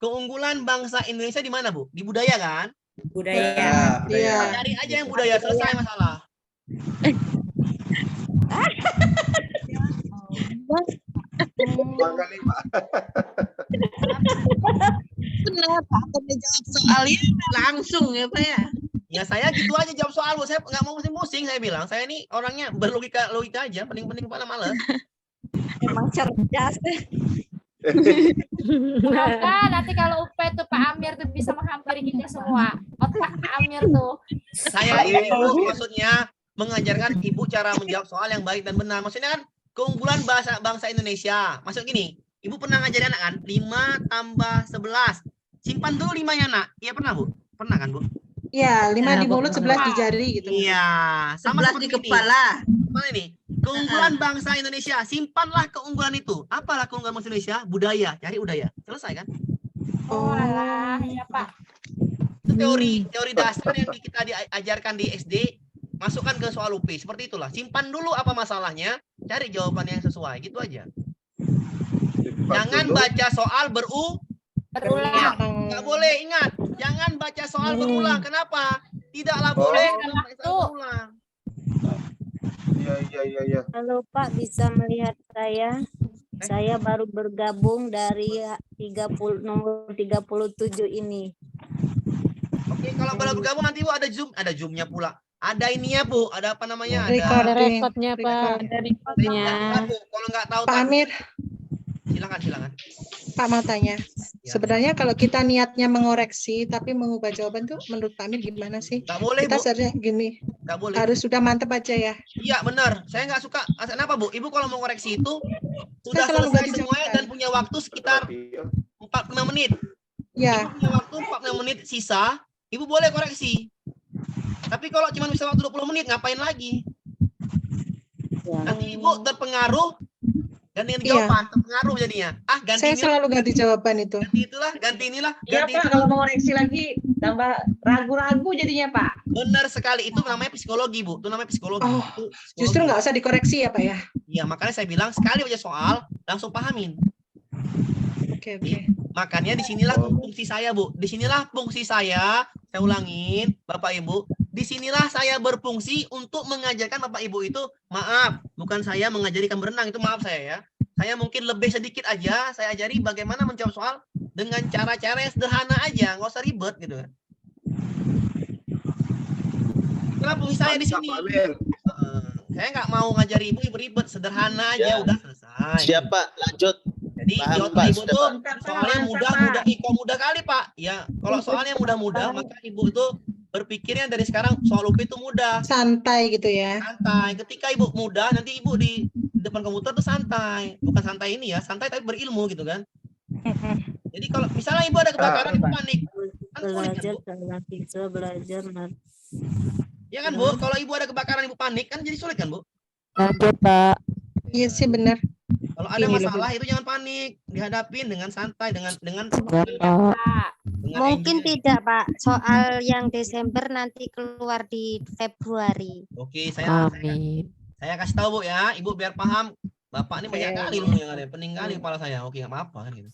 Keunggulan bangsa Indonesia di mana, Bu? Di budaya kan? Iya. Cari aja yang budaya, selesai masalah. Makanya, Pak. Benar, Pak. Menjawab soalnya langsung ya, Pak, ya. Ya saya gitu aja jawab soal, Bu. Saya nggak mau pusing-pusing. Saya bilang, saya ini orangnya berlogika aja. Penting-penting pada males. Emang cerdas deh. Semoga nanti kalau UP tuh Pak Amir tuh bisa menghampiri kita semua. Otak Pak Amir tuh. Saya ini, Bu, maksudnya mengajarkan Ibu cara menjawab soal yang baik dan benar. Maksudnya kan keunggulan bangsa Indonesia. Maksud gini, Ibu pernah ngajarin anak kan? 5 tambah 11. Simpan dulu 5-nya, Nak. Iya pernah, Bu? Pernah kan, Bu? Iya, 5 di mulut, 11 di jari gitu. Iya, sama 11 di seperti ini. kepala. Mana ini? Keunggulan bangsa Indonesia. Simpanlah keunggulan itu. Apalah keunggulan bangsa Indonesia? Budaya. Cari budaya. Selesai kan? Oh, alah, ya Pak. Itu teori dasar yang kita diajarkan di SD. Masukkan ke soal UP. Seperti itulah. Simpan dulu apa masalahnya. Cari jawaban yang sesuai. Gitu aja. Jangan baca soal berulang. Nggak boleh, ingat. Jangan baca soal berulang. Kenapa? Tidaklah boleh berulang. Iya. Halo Pak, bisa melihat saya? Saya baru bergabung dari nomor 37 ini. Oke, kalau baru bergabung nanti Bu ada Zoom-nya pula. Ada ininya, Bu. Ada apa namanya? Ada rekodnya Pak. Ada rekodnya. Kalau nggak tahu Pak Amir, silakan. Pak mau tanya. Sebenarnya kalau kita niatnya mengoreksi tapi mengubah jawaban tuh menurut Pak Amir gimana sih? Nggak boleh, Kita Bu. seharusnya gini. Nggak boleh. Harus sudah mantep aja ya. Iya, benar. Saya nggak suka. Kenapa, Bu? Ibu kalau mau koreksi itu sudah selalu selesai ganti semuanya jawaban. dan punya waktu sekitar 45 menit. Ya. Ibu punya waktu 45 menit sisa, Ibu boleh koreksi. Tapi kalau cuma bisa waktu 20 menit, ngapain lagi? Nanti Ibu terpengaruh dan dengan jawaban terpengaruh jadinya. Ganti Saya ini, selalu ganti jawaban itu. ganti itulah, ganti inilah, Iya, ganti Pak. itu. Kalau mau koreksi lagi, tambah ragu-ragu jadinya, Pak. Benar sekali, itu namanya psikologi, Bu. Itu namanya psikologi. Oh, Itu psikologi. Justru nggak usah dikoreksi ya Pak ya. Iya, makanya saya bilang sekali baca soal langsung pahamin. Oke. Makanya disinilah fungsi saya, Bu. Disinilah fungsi saya ulangin, Bapak Ibu. Disinilah saya berfungsi untuk mengajarkan Bapak Ibu itu, maaf, bukan saya mengajari ikan berenang, itu maaf saya ya. Saya mungkin lebih sedikit aja, saya ajari bagaimana menjawab soal dengan cara-cara yang sederhana aja, nggak usah ribet gitu. Itulah fungsi saya di sini. Saya nggak mau ngajari Ibu ribet, sederhana aja, udah selesai. Siapa? Lanjut. Jadi Paham, jawaban Pak, Ibu sudah, tuh Pak. soalnya mudah kali Pak. Ya, kalau soalnya mudah-mudah, maka Ibu itu berpikirnya dari sekarang soal UP itu mudah. Santai gitu ya. Santai. Ketika Ibu mudah, nanti Ibu di depan komputer tuh santai. Bukan santai ini ya, santai tapi berilmu gitu kan. Jadi kalau misalnya Ibu ada kebakaran, Ibu panik. Kan sulit kan, Bu? Belajar. Ya kan, Bu? Kalau Ibu ada kebakaran, Ibu panik, kan jadi sulit kan, Bu? Lanjut, Pak. Iya sih benar. Kalau ada masalah itu jangan panik, dihadapin dengan santai, dengan Mungkin tidak, Pak. Soal yang Desember nanti keluar di Februari. Oke, saya kasih tahu Bu ya, Ibu biar paham. Bapak ini banyak kali ilmu yang ada, pening kali kepala saya. Oke, nggak apa-apa kan gitu.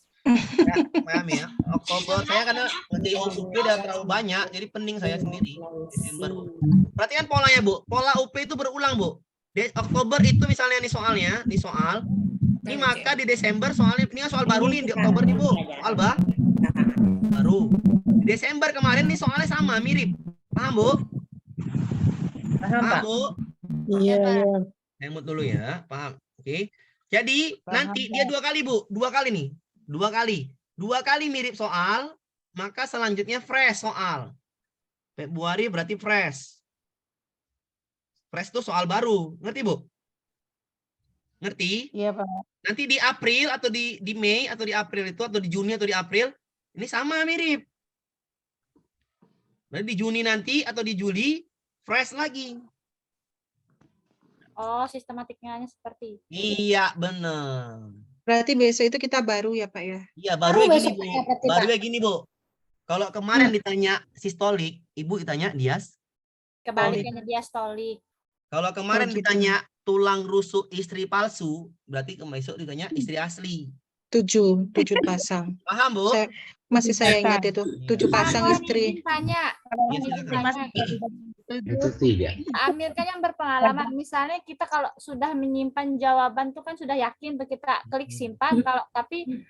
Ya, paham ya. Oktober saya karena ngerti UP udah terlalu banyak, jadi pening saya sendiri. Desember. Perhatikan polanya Bu. Pola UP itu berulang Bu. Di Oktober itu misalnya nih soalnya, ini maka di Desember soalnya ini kan soal baru nih di Oktober nih Bu. Soal baru. Di Desember kemarin nih soalnya sama, mirip. Paham Bu? Paham, Pak. Bu? Iya. Saya mute dulu ya, paham? Oke. Jadi nanti dia 2 kali Bu, 2 kali nih. 2 kali. 2 kali mirip soal, maka selanjutnya fresh soal. Februari berarti fresh. Fresh itu soal baru. Ngerti, Bu? Ngerti? Iya, Pak. Nanti di April atau di Mei atau di April itu atau di Juni atau di April ini sama mirip. Berarti di Juni nanti atau di Juli fresh lagi. Oh, sistematiknya seperti itu. Iya, benar. Berarti besok itu kita baru ya Pak ya? Iya, baru gini Bu. Baru gini Bu. Kalau kemarin ditanya sistolik, Ibu ditanya dias. Kebalikannya diastolik. Kalau kemarin ditanya tulang rusuk istri palsu, berarti besok ditanya istri asli. 7 pasang. Paham Bu? Saya ingat itu 7 pasang istri. Tanya. Itu 3. Amir kan yang berpengalaman, misalnya kita kalau sudah menyimpan jawaban tuh kan sudah yakin tuh kita klik simpan, kalau tapi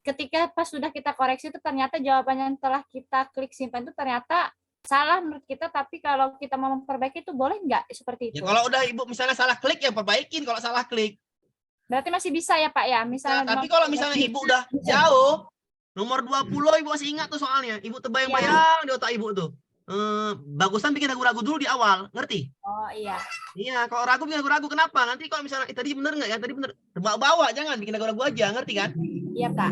ketika pas sudah kita koreksi itu ternyata jawaban yang telah kita klik simpan itu ternyata salah menurut kita, tapi kalau kita mau memperbaiki itu boleh nggak seperti itu? Ya kalau udah Ibu misalnya salah klik ya perbaikin kalau salah klik. Berarti masih bisa ya Pak ya? Misalnya tapi kalau misalnya Ibu udah jauh, nomor 20 Ibu masih ingat tuh soalnya. Ibu terbayang-bayang di otak Ibu tuh. Bagusan bikin ragu-ragu dulu di awal, ngerti? Oh iya. Iya, kalau ragu bikin ragu-ragu kenapa? Nanti kalau misalnya tadi bener nggak ya? Tadi bener. Bawa-bawa, jangan bikin ragu-ragu aja, ngerti kan? Iya Pak.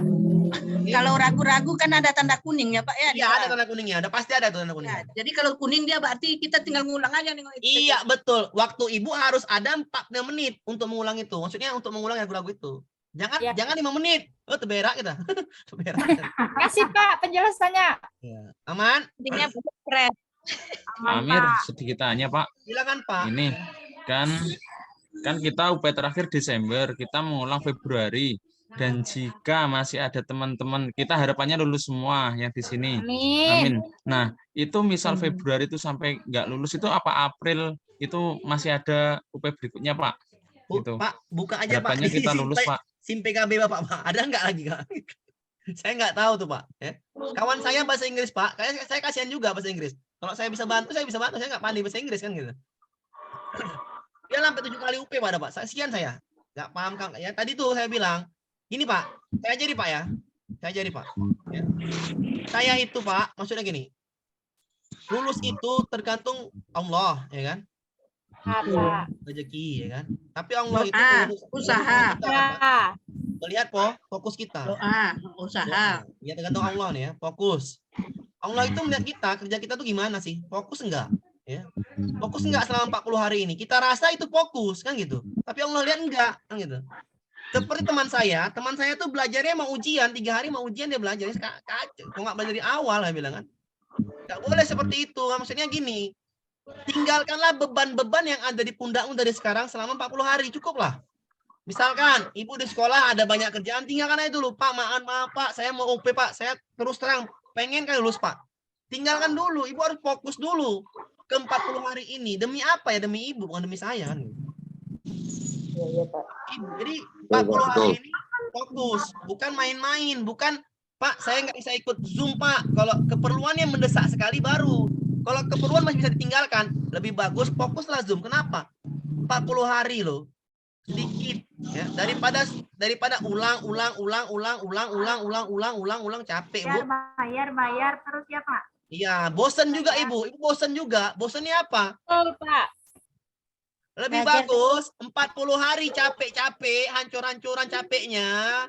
Kalau ragu-ragu kan ada tanda kuning ya Pak ya? Iya, ada tanda kuningnya. Ada pasti ada tuh tanda kuning. Ya, jadi kalau kuning dia berarti kita tinggal ngulang aja nih. Iya, betul. Waktu Ibu harus ada 45 menit untuk mengulang itu. Maksudnya untuk mengulang ragu-ragu itu. Jangan 5 menit. Oh, terberak kita. Terberak. Kasih Pak penjelasannya. Ya. Aman? Intinya keren. Amir, sedikit tanya Pak. Silakan Pak. Ini kan kita UP terakhir Desember, kita mengulang Februari. Dan jika masih ada teman-teman, kita harapannya lulus semua yang di sini. Amin. Nah, itu misal Februari itu sampai nggak lulus itu apa April itu masih ada UP berikutnya Pak? Gitu. Pak, buka aja harapannya Pak. Kita lulus Pak. SIM PKB Bapak Pak. Ada nggak lagi Kak? Saya nggak tahu tuh Pak. Kawan saya bahasa Inggris Pak. Saya kasihan juga bahasa Inggris. Kalau saya bisa bantu, saya bisa bantu. Saya nggak pandai bahasa Inggris kan gitu. Dia sampai 7 kali UP pada Pak. Kasihan saya. Nggak paham kan? Ya tadi tuh saya bilang. Gini Pak, saya jadi Pak ya. Saya jadi Pak. Ya. Saya itu Pak, maksudnya gini. Lulus itu tergantung Allah, ya kan? Rezeki, ya kan? Tapi Allah itu usaha. Melihat fokus kita. Usaha. Ya tergantung Allah nih ya, fokus. Allah itu melihat kita, kerja kita tuh gimana sih? Fokus enggak? Ya. Fokus enggak selama 40 hari ini? Kita rasa itu fokus kan gitu. Tapi Allah lihat enggak, kan gitu. Seperti teman saya tuh belajarnya mau ujian, 3 hari mau ujian dia belajar. Kacau, kok nggak belajar dari awal lah bilang kan. Nggak boleh seperti itu. Maksudnya gini, tinggalkanlah beban-beban yang ada di pundakmu dari sekarang selama 40 hari, cukuplah. Misalkan ibu di sekolah ada banyak kerjaan, tinggalkan aja dulu. Pak, maaf Pak, saya mau UP Pak, saya terus terang pengen kan lulus Pak. Tinggalkan dulu, ibu harus fokus dulu ke 40 hari ini. Demi apa ya? Demi ibu, bukan demi saya kan. Iya Pak. Jadi 40 hari ini fokus, bukan main-main, bukan Pak saya nggak bisa ikut Zoom Pak. Kalau keperluannya mendesak sekali baru. Kalau keperluan masih bisa ditinggalkan, lebih bagus fokuslah Zoom. Kenapa? 40 hari loh, sedikit ya daripada ulang capek Bu. Bayar terus ya Pak. Iya, bosan juga Ibu bosan juga. Bosannya apa? Oh Pak. Lebih bagus 40 hari capek-capek, hancur-hancuran capeknya,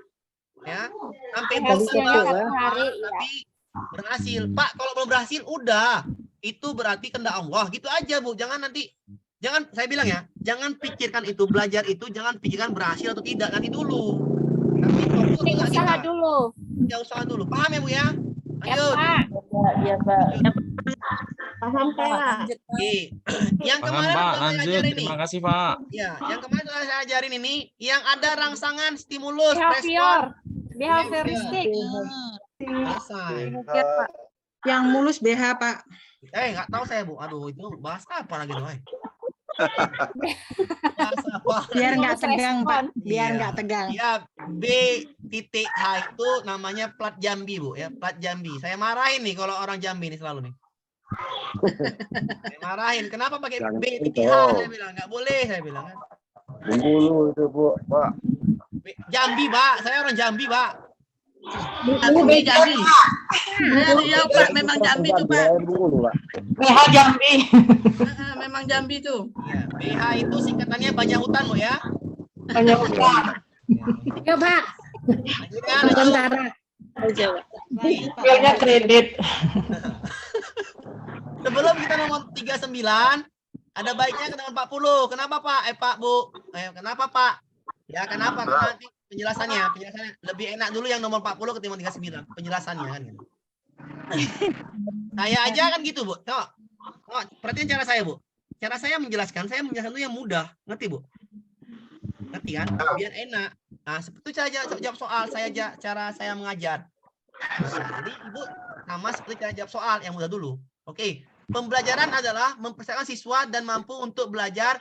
ya sampai bosan tapi berhasil. Pak, kalau belum berhasil, udah itu berarti kehendak Allah. Gitu aja Bu, jangan nanti Jangan, saya bilang ya, jangan pikirkan itu, belajar itu, jangan pikirkan berhasil atau tidak, nanti dulu. Tapi fokus Cari usaha dulu. Ya, usaha dulu. Paham ya Bu ya? Ya, Lanjut. Pak. Iya, Pak. Paham, Pak. Oke. Yang Paham, kemarin Pak. sudah saya Lanjut. ajarin nih. Terima kasih, Pak. Ya, yang kemarin sudah saya ajarin ini, yang ada rangsangan, stimulus, Behavior. respon. Behavioristik. Selesai. Yang mulus BH, Pak. Nggak tahu saya Bu. Aduh, itu bahas apa lagi tuh? Bahas apa? Biar nggak Mulus tegang, Pak. respon. Biar Iya. nggak tegang. Ya, B.H itu namanya plat Jambi, Bu. Ya, plat Jambi. Saya marahin nih kalau orang Jambi nih selalu nih. Saya marahin. Kenapa pakai B.H? Saya bilang nggak boleh. Saya bilang kan. Bengkulu itu Bu, Pak. Jambi, Pak. Saya orang Jambi, Pak. Jambi, Jambi. Iya, Pak, memang Jambi itu, Pak. BH Jambi. Memang Jambi tuh. Ya, BH itu singkatannya banyak hutan, Bu ya. Banyak utang. Yuk, Pak. Lanjutkan, lanjut. Bilnya kredit. Sebelum kita nomor 39, ada baiknya ke nomor 40. Kenapa, Pak? Pak, Bu. Kenapa, Pak? Ya, kenapa? Karena nanti penjelasannya lebih enak dulu yang nomor 40 ketimbang 39. Penjelasannya kan. Saya aja kan gitu, Bu. Tengok. Perhatian cara saya, Bu. Cara saya menjelaskan itu yang mudah. Ngerti, Bu? Ngerti kan? Biar enak. Nah, seperti cara jawab soal, cara saya mengajar. Nah, jadi Ibu sama seperti cara jawab soal yang mudah dulu. Oke. Pembelajaran adalah mempersiapkan siswa dan mampu untuk belajar.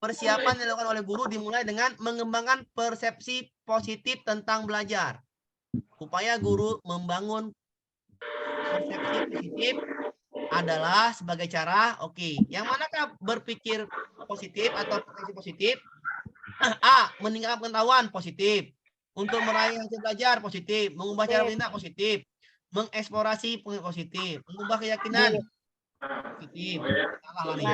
Persiapan yang dilakukan oleh guru dimulai dengan mengembangkan persepsi positif tentang belajar. Upaya guru membangun persepsi positif adalah sebagai cara, yang manakah berpikir positif atau persepsi positif? A. Meningkatkan pengetahuan positif. Untuk meraih hasil belajar positif. Mengubah cara bertindak positif. Mengeksplorasi positif. Mengubah keyakinan positif. Salah nih.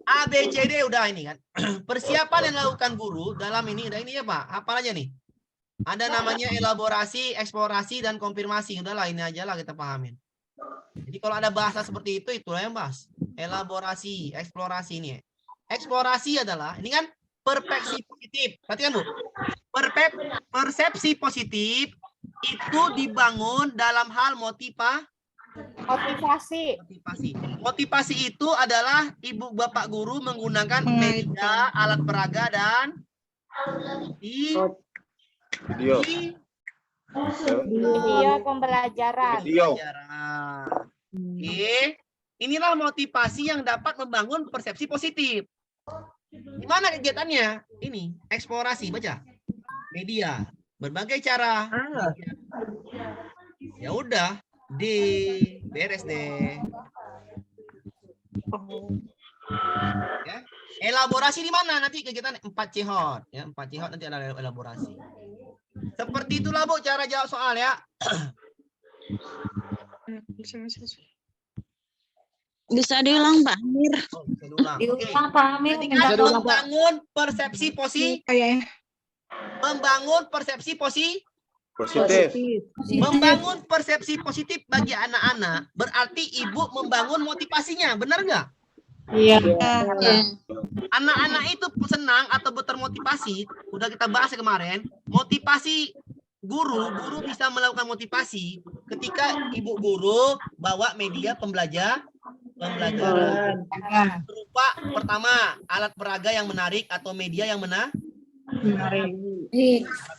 A, B, C, D udah ini kan. Persiapan yang dilakukan guru dalam ini, udah ini ya Pak. Apa aja nih? Ada namanya elaborasi, eksplorasi, dan konfirmasi. Udahlah ini aja lah kita pahamin. Jadi kalau ada bahasa seperti itu, itulah yang bahas. Elaborasi, eksplorasi ini. Eksplorasi adalah, ini kan persepsi positif. Perhatikan Bu. Persepsi positif itu dibangun dalam hal motivasi. Motivasi itu adalah ibu bapak guru menggunakan media, alat peraga dan Video pembelajaran. Oke. Inilah motivasi yang dapat membangun persepsi positif. Gimana kegiatannya? Ini eksplorasi, baca. Media, berbagai cara. Ya udah. Beres deh. Ya. Elaborasi di mana nanti kegiatan 4C hot ya, 4C hot nanti ada elaborasi. Seperti itulah Bu cara jawab soal ya. Bisa diulang, Pak Amir. Diulang, Pak Amir. Membangun persepsi positif. Membangun persepsi positif. Membangun persepsi positif bagi anak-anak berarti ibu membangun motivasinya, benar nggak? Iya. Anak-anak itu senang atau termotivasi, udah kita bahas kemarin. Motivasi guru bisa melakukan motivasi ketika ibu guru bawa media pembelajaran berupa pertama alat peraga yang menarik atau media yang menarik.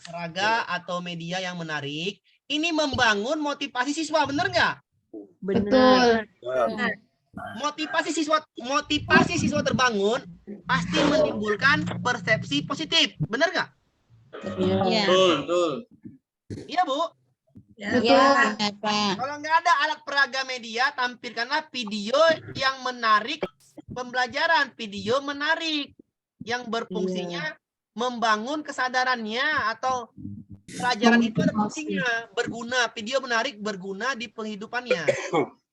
Peraga atau media yang menarik ini membangun motivasi siswa, benar nggak? Betul. Motivasi siswa terbangun pasti menimbulkan persepsi positif, benar nggak? Iya. Betul. Iya Bu. Iya. Kalau nggak ada alat peraga media, tampilkanlah video yang menarik pembelajaran, video menarik yang berfungsinya membangun kesadarannya atau pelajaran itu ada fungsinya, berguna, video menarik berguna di penghidupannya,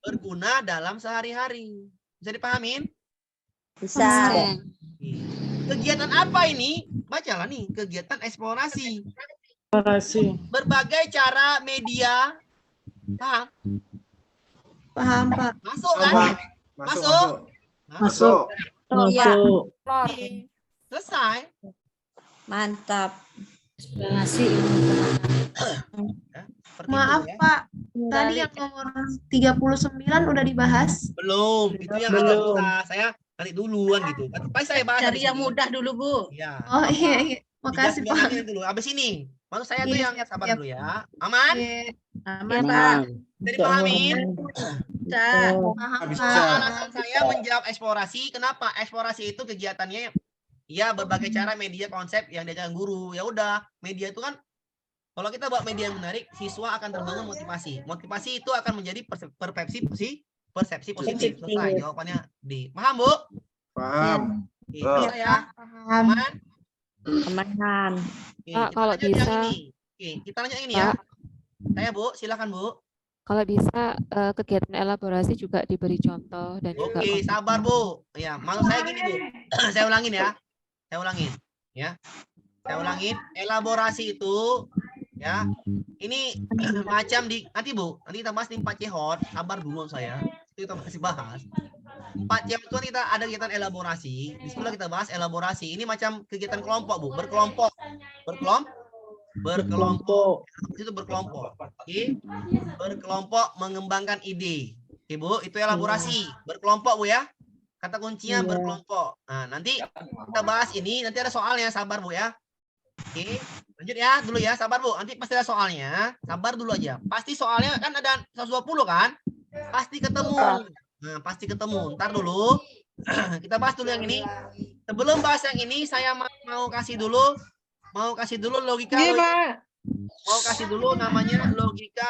berguna dalam sehari-hari. Bisa dipahamin? Bisa. Kegiatan apa ini? Bacalah nih, kegiatan eksplorasi. Berbagai cara media. Paham? Paham, Pak. Masuk kan? Masuk. Masuk. Masuk. Selesai. Mantap. Maaf Pak, tadi yang nomor 39 udah dibahas. Belum, itu yang agak susah. Saya nanti duluan gitu. Tapi saya bahas Cari habis yang ini. mudah dulu, Bu. Iya. Oh iya. Makasih Pak. Dulu. Habis ini. Maksud saya tuh Iya, yang sabar siap. dulu ya. Aman? Aman, Iya, Pak. Jadi pahamin? Bisa. Alasan saya menjawab eksplorasi. Kenapa? Eksplorasi itu kegiatannya ya berbagai cara, media, konsep yang diajarkan guru. Ya udah, media itu kan kalau kita buat media yang menarik, siswa akan terbangun motivasi. Motivasi itu akan menjadi persepsi positif. Selesai jawabannya D. Paham, Bu? Paham. Oke, bisa ya? Aman? Aman. Oke, Pak, kita kalau lanjut yang bisa, ini. Oke, kita lanjut yang ini ya. Pak, Saya, Bu, silakan, Bu. kalau bisa kegiatan elaborasi juga diberi contoh dan juga Oke, sabar, Bu. Ya, maksud saya gini, Bu. Saya ulangin ya. Saya ulangin, ya. Saya ulangin. Elaborasi itu, ya. Ini macam di nanti, Bu. Nanti kita bahas di 4 cehot. Sabar dulu saya. Itu kita masih bahas. 4 cehot itu kita ada kegiatan elaborasi. Di sekolah kita bahas elaborasi. Ini macam kegiatan kelompok, Bu. Berkelompok. Itu berkelompok. Oke. Berkelompok mengembangkan ide. Oke, Bu, itu elaborasi. Berkelompok, Bu ya. Kata kuncinya berkelompok. Nah, nanti kita bahas ini, nanti ada soalnya, sabar, Bu ya. Oke, lanjut ya dulu ya, sabar, Bu. Nanti pasti ada soalnya. Sabar dulu aja. Pasti soalnya kan ada 120 kan? Pasti ketemu. Nah, pasti ketemu. Ntar dulu. Kita bahas dulu yang ini. Sebelum bahas yang ini, saya mau kasih dulu logika. Iya, Pak. Mau kasih dulu namanya logika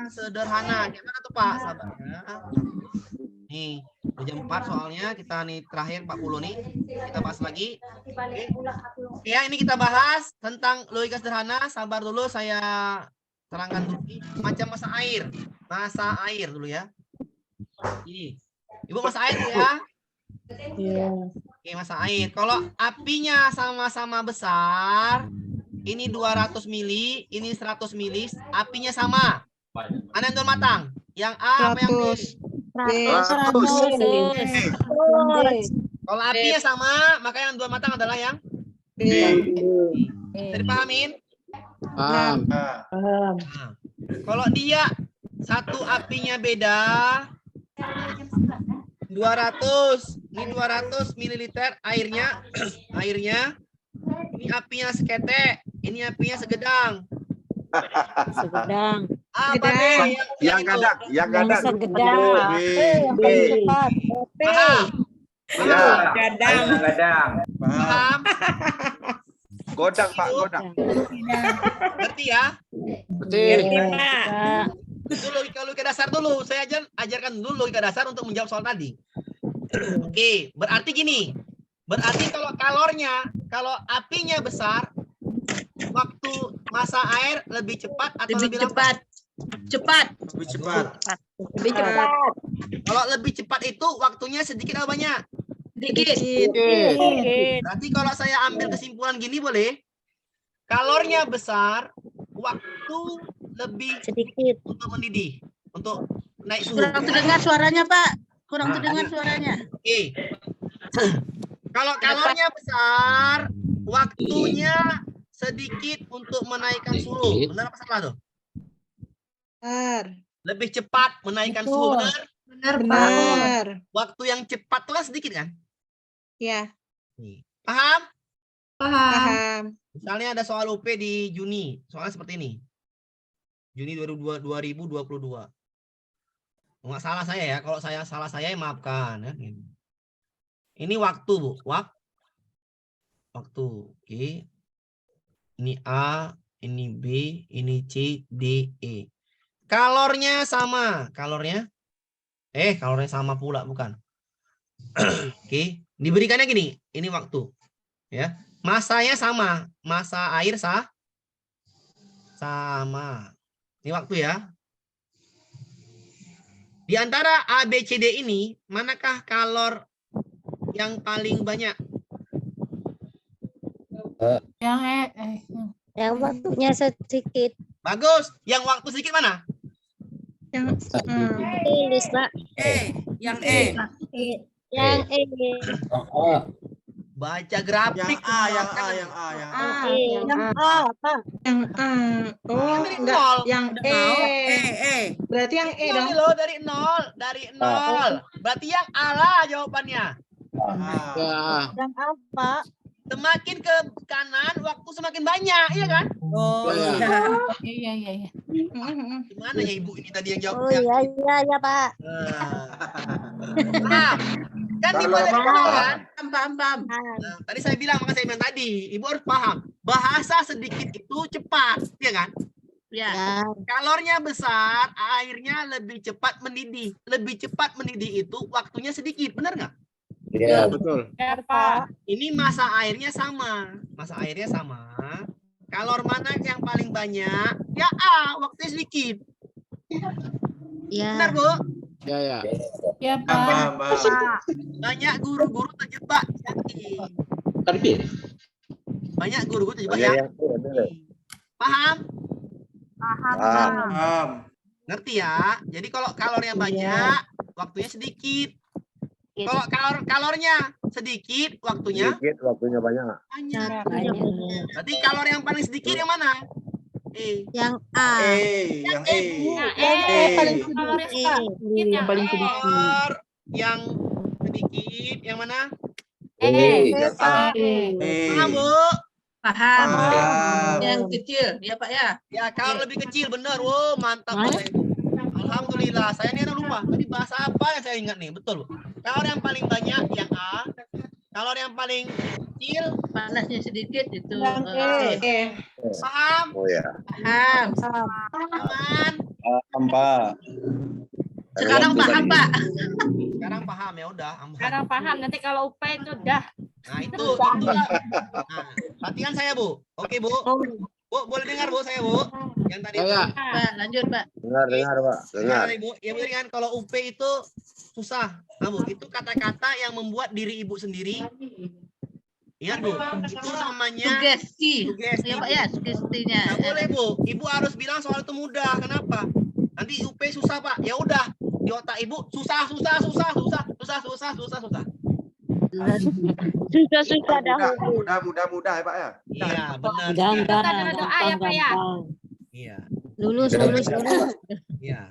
sederhana. Gimana tuh, Pak? Sabar ya. Nih, udah jam 4 soalnya. Kita nih terakhir 40 nih. Kita bahas lagi. Oke. Ya, ini kita bahas tentang logika sederhana. Sabar dulu, saya terangkan dulu. Macam masa air. Masa air dulu ya. Ini. Ibu masa air ya. Iya. Oke, masa air. Kalau apinya sama-sama besar, ini 200 mili, ini 100 mili, apinya sama. Mana yang matang? Yang A apa yang B? 100. Kalau apinya sama, maka yang dua matang adalah yang B. Bisa dipahamin? Paham. Paham. Nah, kalau dia satu apinya beda, 200, ini 200 mililiter airnya, ini apinya seketek, ini apinya segedang. Segedang. Apa B? Yang kadang. Segedang. B. Paham? Gadang. Paham? Godang, Pak, godang. Ngerti ya? Betul. Itu logika dasar dulu. Saya ajarkan dulu logika dasar untuk menjawab soal tadi. Oke, berarti gini. Berarti kalau apinya besar, waktu masa air lebih cepat atau lebih lambat? Cepat. Lebih cepat. Lebih cepat. Kalau lebih cepat itu waktunya sedikit atau banyak? Sedikit. Berarti kalau saya ambil kesimpulan gini boleh? Kalornya besar, waktu lebih sedikit untuk mendidih, untuk naik suhu. Kurang terdengar suaranya, Pak. Kurang terdengar suaranya. Oke. Kalau kalornya besar, waktunya sedikit untuk menaikkan suhu. Benar apa salah tuh? Benar. Lebih cepat menaikkan suhu, benar? Benar. Waktu yang cepat itu kan sedikit kan? Ya. Paham? Paham. Misalnya ada soal UP di Juni, soalnya seperti ini. Juni 2022. Nggak salah saya ya, kalau saya salah saya maafkan. Ya. Ini waktu, Bu. Waktu. Oke. Ini A, ini B, ini C, D, E. Kalornya sama. Kalornya sama pula, bukan. Oke. Diberikannya gini, ini waktu. Ya. Masanya sama. Masa air sama. Ini waktu ya. Di antara A, B, C, D ini, manakah kalor yang paling banyak? Yang waktunya sedikit. Bagus. Yang waktu sedikit mana? Yang Tulis, Pak. Yang E. Yang E. Baca grafik. Yang A. Yang A, Pak. Yang A. Oh, Dari enggak. nol. Yang E. Berarti yang E dong. Ini loh dari nol. Dari nol. Berarti yang A lah jawabannya. Ya. Yang A, Pak. Semakin ke kanan, waktu semakin banyak, iya kan? Oh Iya. Gimana ya Ibu ini tadi yang jawab? Oh iya Pak. Paham? Kan dimulai dari nol kan? Paham. Nah, tadi saya bilang, maka saya bilang tadi, Ibu harus paham. Bahasa sedikit itu cepat, iya kan? Ya. Kalornya besar, airnya lebih cepat mendidih. Lebih cepat mendidih itu waktunya sedikit, benar nggak? Iya, betul. Benar, Pak. Ini masa airnya sama. Masa airnya sama. Kalor mana yang paling banyak? Ya A, waktunya sedikit. Ya. Benar, Bu? Ya. Ya, Pak. Banyak guru-guru terjebak. Banyak guru-guru terjebak ya. Paham? Paham. Ngerti ya? Jadi kalau kalornya banyak, waktunya sedikit. Kalau kalornya sedikit, waktunya banyak. banyak. Berarti kalor yang paling sedikit yang mana? E. Yang A. Yang E. Paling sedikit. Yang paling sedikit. Kalor yang sedikit yang mana? Paham, Bu? Paham. Yang kecil, ya Pak ya. Ya, kalor lebih kecil, benar. Wow, mantap. Alhamdulillah, saya ini ada lupa. Tadi bahasa apa yang saya ingat nih? Betul. Kalor yang paling banyak yang A. Kalor yang paling kecil Panasnya sedikit itu. Yang E. paham? Oh ya. Paham. Aman? Paham, Pak. Sekarang paham, Pak. Sekarang paham ya udah. Sekarang paham, nanti kalau UP itu udah. Nah, itu. Nah, latihan saya, Bu. Oke, Bu. Bu, boleh dengar, Bu, saya, Bu. Yang tadi. Pak, lanjut, Pak. Dengar, Pak. Dengar. Ibu. Ya, Bu, kan kalau UP itu susah. Nah, Bu, itu kata-kata yang membuat diri Ibu sendiri. Ingat, Bu. Itu namanya Sugesti. sugesti. Ya Pak ya, sugestinya. Nggak boleh, Bu. Ibu harus bilang soal itu mudah. Kenapa? Nanti UP susah, Pak. Ya udah, di otak Ibu susah. Susah dahulu. Mudah ya Pak ya. Iya, benar. Kita ada doa ya, Pak ya. Iya. Lulus. Iya.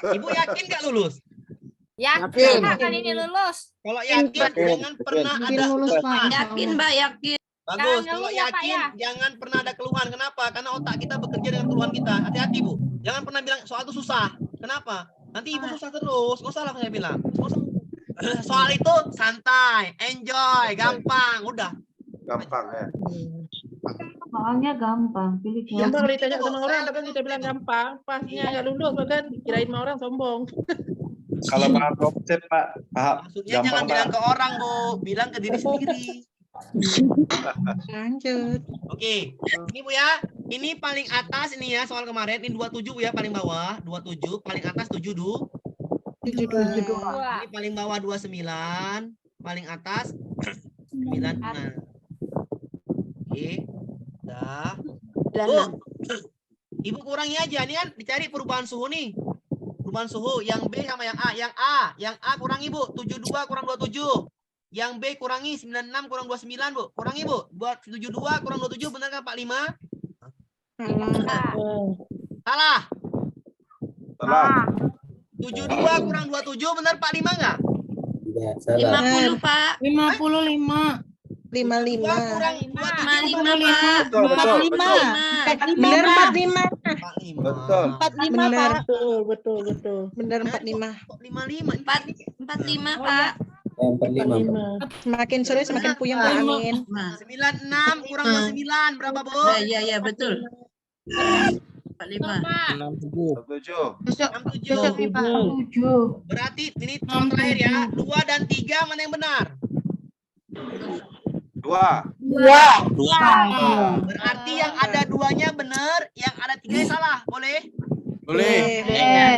Ibu yakin nggak lulus? Yakin kali ini lulus. Kalau yakin jangan pernah ada keluhan. Yakin, Mbak, yakin. Bagus. Jangan Kalau ngeluh ya, Pak, yakin ya. jangan pernah ada keluhan. Kenapa? Karena otak kita bekerja dengan keluhan kita. Hati-hati, Bu. Jangan pernah bilang soal itu susah. Kenapa? Nanti Ibu susah terus. Nggak usah lah saya bilang. Nggak usah. Soal itu santai, enjoy, gampang, udah. Gampang ya. Soalnya gampang. Pilih Gampang ditanya sama orang, tapi kita bilang gampang. Pasnya nggak lulus, bahkan kirain sama orang sombong. Kalau paham konsep, Pak. Paham. Maksudnya Gampang, jangan Pak. bilang ke orang, Bu. Bilang ke diri sendiri. Lanjut. Oke. Ini, Bu ya. Ini paling atas ini ya soal kemarin. Ini 27, Bu ya, paling bawah. 27, paling atas 72. 72. Ini paling bawah 29, paling atas 96. Oke. Udah. Bu, Ibu kurangi aja nih kan, dicari perubahan suhu nih. Perubahan suhu yang B sama yang A. Yang A kurangi, Bu. 72 kurang 27. Yang B kurangi 96 kurang 29, Bu. Kurangi, Bu. Buat 72 kurang 27 benar kan Pak 5? Salah. 72 kurang 27 benar Pak 5 enggak? Tidak, 50, Pak. 55. 55. Kurang 55, Pak. Benar 45. 45. Betul. 45, Benar. Pak. Betul. Benar 45. 55. 45, Pak. 45. Semakin sore semakin puyeng, Pak Amin. 96 kurang 29 berapa, Bu? Iya, betul. 45. 67. 67. 7. Berarti ini soal terakhir ya. 2 dan 3 mana yang benar? 2. Berarti yang ada 2-nya benar, yang ada 3-nya salah. Boleh? Boleh.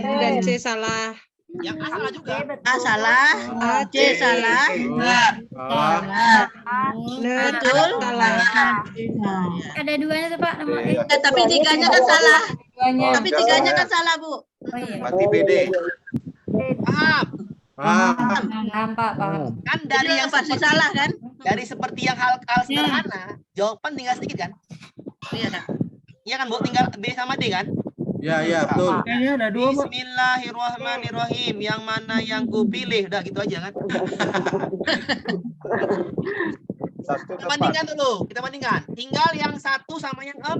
Dan C salah. Yang A salah juga. A salah, C salah. Betul. Salah. Ada duanya tuh Pak. Nomor Tapi 3-nya kan salah. Tapi 3-nya kan salah, Bu. Mati PD. Paham? Paham. Kan dari yang pasti seperti, salah kan? dari seperti yang hal sederhana, jawaban tinggal sedikit kan? Iya. Iya kan, Bu? Tinggal B sama D kan? Ya, betul. Kayaknya ada dua, Bu. Bismillahirrahmanirrahim. Yang mana yang ku pilih? Udah gitu aja kan? Kita bandingkan dulu. Kita bandingkan. Tinggal yang 1 sama yang 4.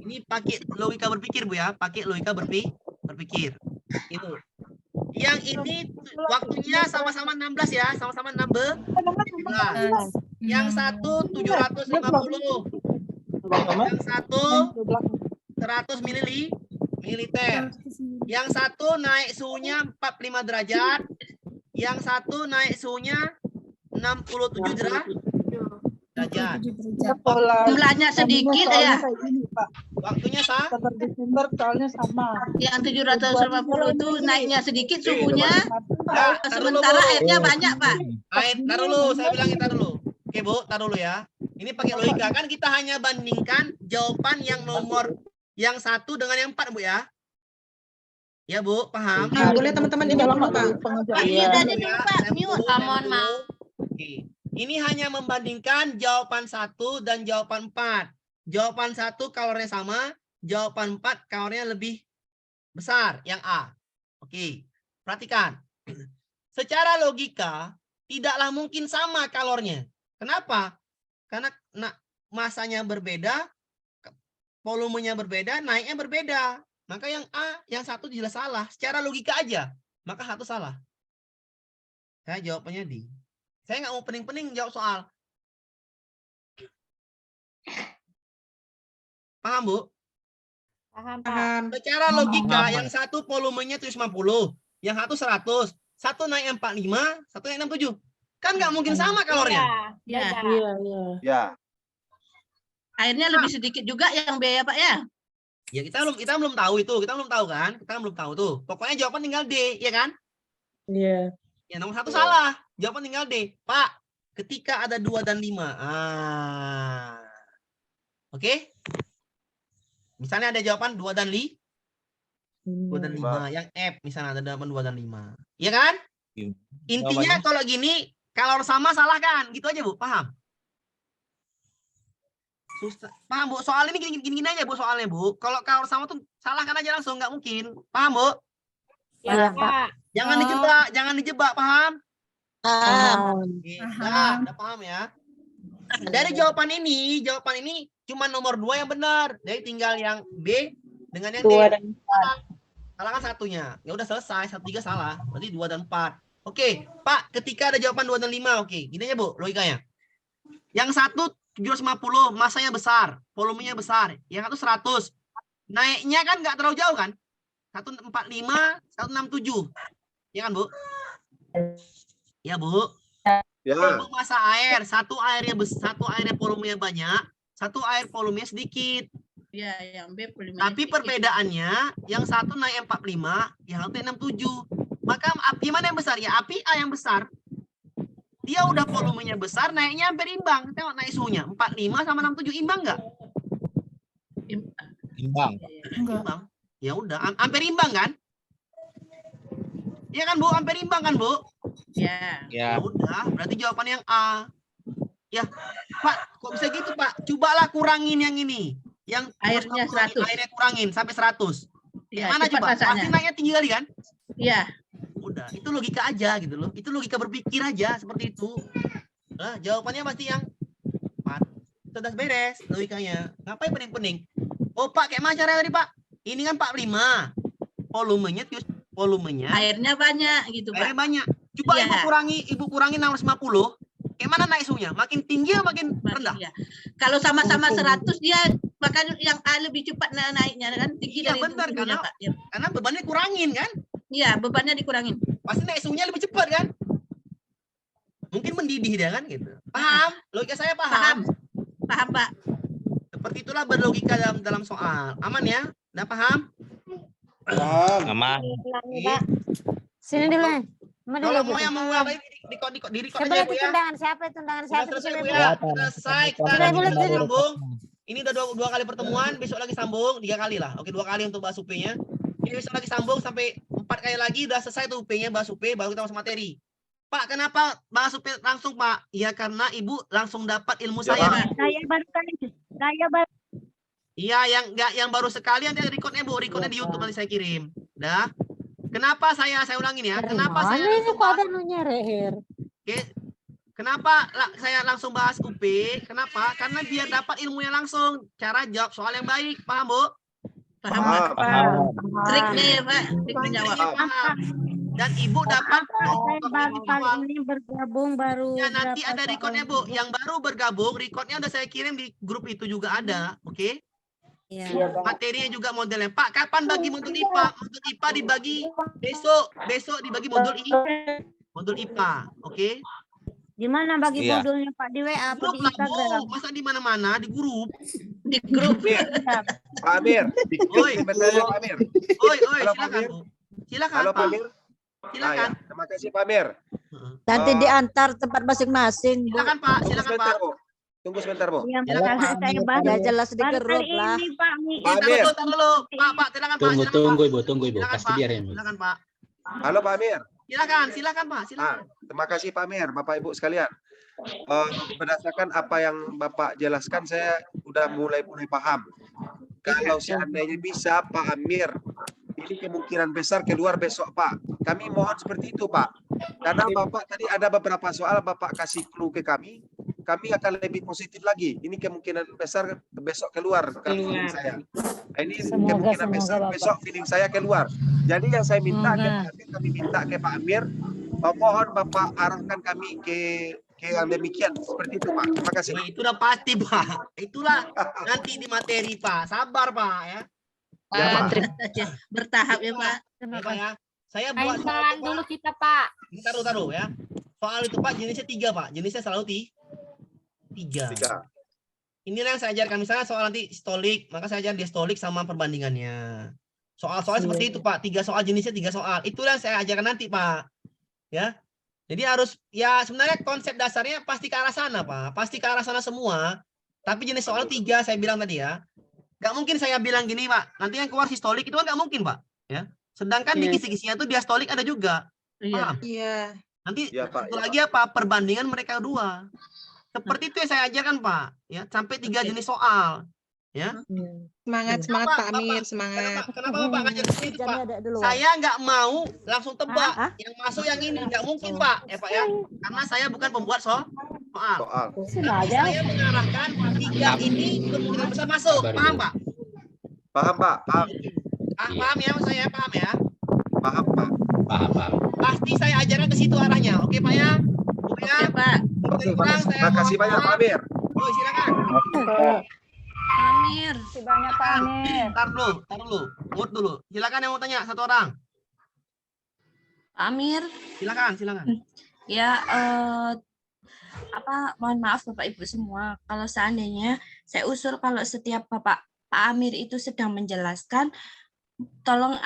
Ini pakai logika berpikir, Bu ya. Pakai logika berpikir. Itu. Yang ini waktunya sama-sama 16 ya. Sama-sama 16. Yang 1 750. Yang 1 100 mililiter. Yang 1 naik suhunya 45 derajat. Yang 1 naik suhunya 67 derajat. Jumlahnya sedikit ya. Waktunya sama. Desember soalnya sama. Yang 750 itu naiknya sedikit suhunya. Ya, Sementara airnya banyak, Pak. Tar dulu, saya bilang kita dulu. Oke, Bu, tar dulu ya. Ini pakai logika kan, kita hanya bandingkan jawaban yang nomor yang 1 dengan yang 4, Bu ya. Ya, Bu, paham? Boleh teman-teman di bawah, Pak. Mohon maaf. Oke. Ini hanya membandingkan jawaban 1 dan jawaban 4. Jawaban 1 kalorinya sama, jawaban 4 kalorinya lebih besar, yang A. Oke, perhatikan. Secara logika, tidaklah mungkin sama kalornya. Kenapa? Karena masanya berbeda, volumenya berbeda, naiknya berbeda. Maka yang A, yang 1 jelas salah. Secara logika aja, maka 1 salah. Saya jawabannya D. Saya nggak mau pening-pening jawab soal. Paham, Bu? Paham. Secara logika, yang 1 volumenya 750, yang 1 100, 1 naik 45, 1 naik 67. Kan nggak mungkin sama kalornya. Ya. Airnya lebih sedikit juga yang biaya, Pak ya? Ya kita belum tahu itu, kita belum tahu kan? Kita belum tahu tuh. Pokoknya jawaban tinggal D, ya kan? Iya. Ya nomor 1 salah. Jawaban tinggal D. Pak, ketika ada 2 dan 5. Oke? Misalnya ada jawaban 2 dan 5. 2 dan 5. Yang F misalnya ada jawaban 2 dan 5. Iya kan? Intinya kalau gini, kalau sama salah kan? Gitu aja, Bu. Paham? Susah. Paham, Bu? Soal ini gini aja, Bu, soalnya, Bu. Kalau sama tuh salahkan aja langsung, nggak mungkin. Paham, Bu? Ya, Pak. Jangan dijebak, paham? Udah paham ya. Dari jawaban ini cuma nomor 2 yang benar. Jadi tinggal yang B dengan yang D. Salah kan satunya. Ya udah selesai, 1, 3 salah. Berarti 2 dan 4. Oke, Pak, ketika ada jawaban 2 dan 5, oke. Gini aja, Bu, logikanya. Yang 1 750, masanya besar, volumenya besar. Yang 1 100. Naiknya kan nggak terlalu jauh kan? 145, 167. Ya kan, Bu? Ya, Bu. Ya. Itu masa air, satu airnya volumenya banyak, satu air volumenya sedikit. Ya, yang B volumenya Tapi sedikit. perbedaannya, yang 1 naik 45, yang 1 naik 67. Maka api mana yang besar? Ya, api A yang besar. Dia udah volumenya besar, naiknya hampir imbang. Tengok naik suhunya, 45 sama 67 imbang nggak? Imbang. Imbang. Ya udah, hampir imbang kan? Iya kan, Bu? Hampir imbang kan, Bu? Ya. Ya udah, berarti jawaban yang A. Ya, Pak, kok bisa gitu, Pak? Cobalah kurangin yang ini. Yang Airnya 100. Airnya kurangin sampai 100. Ya, Mana cepat coba? rasanya. Pasti naiknya tinggi kali kan? Iya. Udah, itu logika aja gitu loh. Itu logika berpikir aja seperti itu. Nah, jawabannya pasti yang 4. Sudah beres logikanya. Ngapain pening-pening? Oh, Pak, kayak mana caranya tadi, Pak? Ini kan 45. Volumenya Airnya banyak gitu, Pak. airnya banyak. Coba Iya. Ibu kurangi 650. Kayak mana naik suhunya? Makin tinggi atau makin rendah? Iya. Kalau sama-sama 100 dia bahkan yang A lebih cepat naiknya kan tinggi Iya, dari benar, suhunya, karena- Pak. Ya. Karena bebannya kurangin kan? Iya, bebannya dikurangin. Pasti naik suhunya lebih cepat kan? Mungkin mendidih dia kan gitu. Paham? Logika saya paham. Paham, Pak. Seperti itulah berlogika dalam soal. Aman ya? Udah paham? Aman. Sini dulu. Kalau mau yang mau apa di record aja, Bu ya. Undangan siapa itu? Undangan siapa? Selesai, Bu Sini, ya. Bu. Selesai. Kita Sudah, Bu, lanjut lanjut. sambung. Ini udah dua kali pertemuan, besok lagi sambung 3 kali lah. Oke, 2 kali untuk bahas UP-nya. Ini besok lagi sambung sampai 4 kali lagi udah selesai tuh UP-nya, bahas UP, baru kita masuk materi. Pak, kenapa bahas UP langsung, Pak? Ya karena Ibu langsung dapat ilmu saya. Saya baru kali. Saya baru. Iya, yang baru sekali ada recordnya, Bu. Recordnya di YouTube nanti saya kirim. Dah. Kenapa saya ulangin ya? Kenapa saya langsung bahas Oke. Kenapa saya langsung bahas UP? Kenapa? Karena biar dapat ilmunya langsung. Cara jawab soal yang baik. Paham, Bu? Paham. Triknya ya, Pak. Trik menjawab. Paham. Dan Ibu dapat Saya baru kali ini bergabung baru. ya, nanti berapa ada recordnya, Bu. Yang baru bergabung, recordnya udah saya kirim di grup itu juga ada. Oke? Iya. Materinya juga modelnya. Pak, kapan bagi modul IPA? Modul IPA dibagi besok dibagi modul IPA. Oke? Di mana bagi Iya. modulnya Pak? Di WA atau Grup di lah, Instagram? Bu. Masa di mana-mana, di grup. Di grup. Pak Amir, Oi, Pak Amir. oi, Halo, Pak silakan, Amir. Bu. Silakan, Halo Pak Pak. Amir. Silakan. Ya. Terima kasih Pak Amir. Nanti diantar tempat masing-masing, Bu. Silakan, Pak. Tunggu Silakan, sebentar, Pak. Bu. Tunggu sebentar, Bu. Yang Silakan, pertama saya bahas. Ya jelas di Baru grup kali lah. ini Pak. Pak Amir. Tar dulu. Pak, silakan, Pak. Tunggu, Silakan, tunggu Pak. Ibu, tunggu Ibu. Silakan, Pasti Pak. biarin. Silakan, Pak. Halo Pak Amir. Silakan, Pak. Terima kasih Pak Amir, Bapak Ibu sekalian. Berdasarkan apa yang Bapak jelaskan, saya udah mulai paham. Kalau seandainya bisa Pak Amir, ini kemungkinan besar keluar besok Pak. Kami mohon seperti itu Pak. Karena Bapak tadi ada beberapa soal Bapak kasih clue ke kami akan lebih positif lagi. Ini kemungkinan besar besok keluar feeling saya. Ini kemungkinan besar besok feeling saya keluar. Jadi yang saya minta kami minta ke Pak Amir, mohon Bapak arahkan kami ke yang demikian seperti itu Pak. Terima kasih. Itu udah pasti, Pak. Itulah nanti di materi, Pak. Sabar, Pak, ya. Ya, Pak. Bertahap ya, Pak. Ya, Pak, ya. Saya Ayo buat soal jalan itu, dulu Pak. kita, Pak. Taruh ya. Soal itu Pak jenisnya 3, Pak. Jenisnya selalu 3. Ini yang saya ajarkan, misalnya soal nanti stolik, maka saya ajar diastolik sama perbandingannya. Soal-soal seperti itu, Pak. 3 soal, jenisnya 3 soal. Itulah yang saya ajarkan nanti, Pak. Ya. Jadi harus, ya sebenarnya konsep dasarnya pasti ke arah sana, Pak. Pasti ke arah sana semua. Tapi jenis soal 3 saya bilang tadi ya. Nggak mungkin saya bilang gini, Pak. Nanti yang keluar sistolik itu kan nggak mungkin, Pak. Ya. Sedangkan di kisi-kisinya itu diastolik ada juga. Paham? Iya. Nanti Ya, Pak, satu lagi apa? Perbandingan mereka dua. Seperti itu yang saya ajarkan, Pak. Ya, sampai 3 jenis soal. Ya. Semangat Pak Amir, semangat. Kenapa Bapak ngajar seperti itu, Pak? Saya nggak mau langsung tebak. Yang masuk yang ini nggak mungkin, Pak. Ya, Pak ya. Karena saya bukan pembuat soal. Tapi saya mengarahkan 3 ini kemungkinan besar masuk. Paham, Pak? Paham, Pak. Paham. Paham ya, saya paham ya. Paham, Pak. Paham. Pasti saya ajarkan ke situ arahnya. Oke, Pak ya? Oke, ya, Pak. Terima kasih banyak, Pak Amir. Oh, silakan. Amir. Terima kasih banyak Pak Amir. Tar dulu. Mute dulu. Silakan yang mau tanya, 1 orang. Amir. Silakan. Ya, mohon maaf Bapak Ibu semua, kalau seandainya saya usul kalau setiap Pak Amir itu sedang menjelaskan, tolong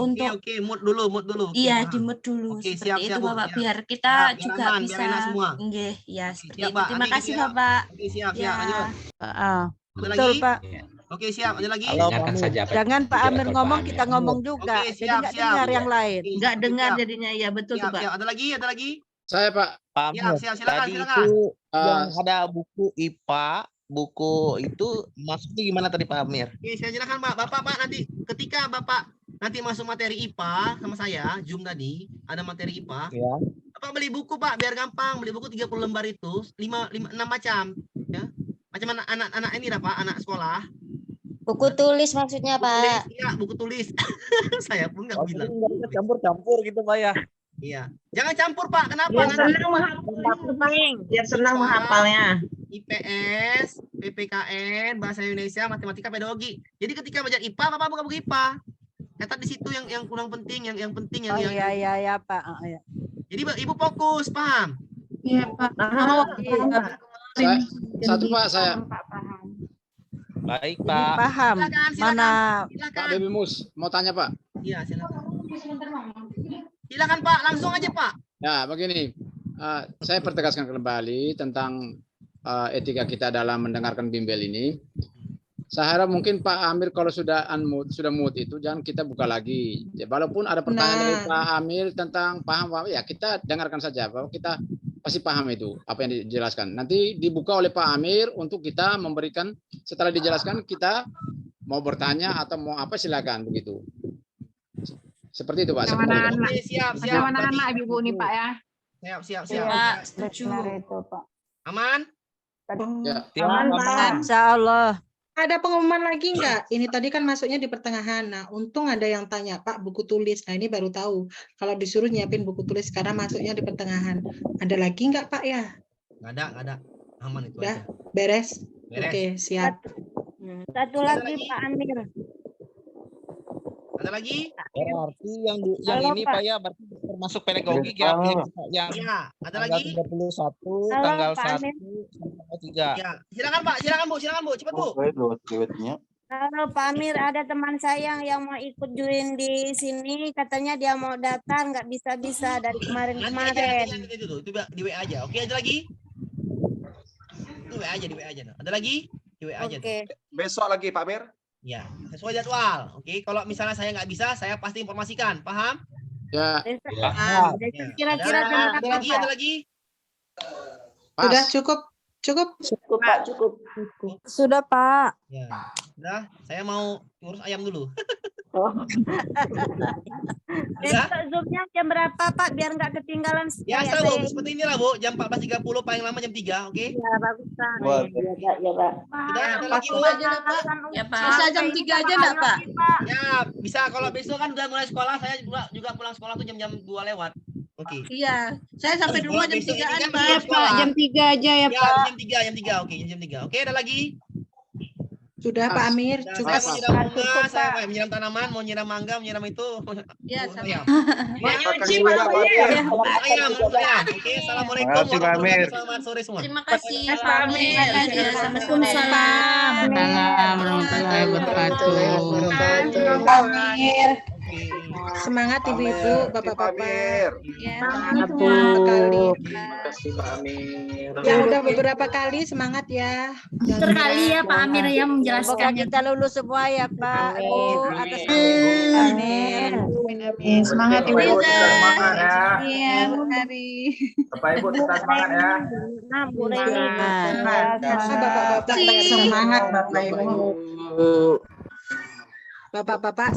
untuk Oke, mute dulu. iya di mute dulu Oke, seperti itu Bu, Bapak, siap. biar kita Biar juga aman, biar bisa enak semua. nggih, ya seperti Siap, itu. Pak. Terima Nanti kasih gitu ya. Bapak. Oke, siap. Ya. Lanjut. Ada Betul lagi? Pak. Oke, siap. Ada lagi? Dengarkan saja Pak. Jangan Pak Amir Pak ngomong, Amir. kita ngomong juga. Oke, Jadi siap, nggak siap. dengar yang lain. Nggak dengar Siap. jadinya, ya betul tuh, Pak. Siap. Ada lagi? Saya Pak. Siap. Silakan. Tadi itu yang ada buku IPA, buku itu maksudnya gimana tadi Pak Amir? Oke, saya jelaskan, Pak. Bapak nanti ketika Bapak nanti masuk materi IPA sama saya, Zoom tadi, ada materi IPA. Ya. Bapak beli buku, Pak, biar gampang. Beli buku 30 lembar itu, 6 macam, ya. Macam anak-anak ini lah, Pak, anak sekolah. Buku tulis maksudnya Pak. Iya, buku tulis. Saya pun nggak bilang. Nggak campur-campur gitu Pak ya. Iya. Jangan campur, Pak. Kenapa? Biar senang menghafalnya. Biar senang menghafalnya. IPS, PPKN, Bahasa Indonesia, Matematika, Pedagogi. Jadi ketika belajar IPA, Bapak buka buku IPA. Catat di situ yang kurang penting, yang penting yang Iya Pak. Iya. Jadi Ibu fokus, paham? Iya Pak. Satu Pak saya. Baik Pak. Paham. Mana Pak Baby Mus mau tanya Pak? Iya, silakan. Silakan Pak, langsung aja Pak. Ya begini, saya pertegaskan kembali tentang etika kita dalam mendengarkan bimbel ini. Saya harap mungkin Pak Amir kalau sudah unmute, sudah mute itu jangan kita buka lagi. Ya, walaupun ada pertanyaan dari Pak Amir tentang paham, ya kita dengarkan saja bahwa kita pasti paham itu apa yang dijelaskan. Nanti dibuka oleh Pak Amir untuk kita memberikan, setelah dijelaskan kita mau bertanya atau mau apa silakan begitu. Seperti itu Pak. Oke, siap. Anak-anak Ibu nih Pak ya. Siap. Pak, setuju. Aman? Ya. Aman, Pak. Insya Allah. Ada pengumuman lagi enggak? Ini tadi kan masuknya di pertengahan. Nah, untung ada yang tanya, Pak, buku tulis. Nah, ini baru tahu. Kalau disuruh nyiapin buku tulis karena masuknya di pertengahan. Ada lagi enggak, Pak ya? Nggak ada. Aman itu Udah, aja. beres? Beres. Oke, siap. Satu lagi Pak Amir. Ada lagi? Berarti yang ini Pak ya, berarti termasuk pedagogi ya, yang Iya, ada tanggal lagi? 31, Halo, tanggal Pak 1 Amir. sampai 3. Ya, silakan Pak, silakan Bu, cepat Bu. Halo Pak Amir, ada teman saya yang mau ikut join di sini, katanya dia mau daftar nggak bisa dari kemarin-kemarin. Nanti itu di WA aja. Oke, ada lagi? Itu WA aja, di WA aja. Ada lagi? Di WA aja. Oke. Besok lagi Pak Amir. Ya, sesuai jadwal. Oke, kalau misalnya saya nggak bisa, saya pasti informasikan. Paham? Ya. Paham. Kira-kira jam berapa, Pak? Ada lagi? Sudah cukup? Cukup Pak, cukup. Sudah Pak. Ya, udah. Saya mau ngurus ayam dulu. Besok Zoom-nya jam berapa Pak? Biar nggak ketinggalan. Biasa Bu, seperti inilah Bu. Jam 14.30 paling lama jam 3, oke? Ya, bagus Pak. Ya Pak. Sudah, ada lagi Bu? Ya Pak. Bisa jam 3 aja enggak, Pak? Ya, bisa. Kalau besok kan udah mulai sekolah, saya juga pulang sekolah tuh jam 2 lewat. Oke. Iya, saya sampai di rumah jam 3-an, Pak. Iya, Pak, jam 3 aja ya, Pak. Jam 3. Oke, jam 3. Oke, ada lagi? Sudah Pak Amir, cukup. Saya mau nyiram bunga, saya mau menyiram tanaman, mau nyiram mangga, menyiram itu. Iya, ayam. nyuci Pak Amir. Ayam. Oke, assalamualaikum warahmatullahi wabarakatuh. Selamat sore semua. Terima kasih Pak Pak Amir. Amir. Waalaikumsalam. Warahmatullahi wabarakatuh. Semangat Ibu-ibu, Bapak-bapak. Ya, Sekali. Terima kasih Pak Amir. Yang udah beberapa kali semangat ya. Terkali ya Pak Amir yang Semoga menjelaskannya. kita lulus semua ya Pak. Atas Amin. Semangat Ibu. Semangat ya. Iya, Bu Hari. Bapak Ibu tetap semangat ya. Bapak-bapak Semangat Bapak Ibu. Bapak-bapak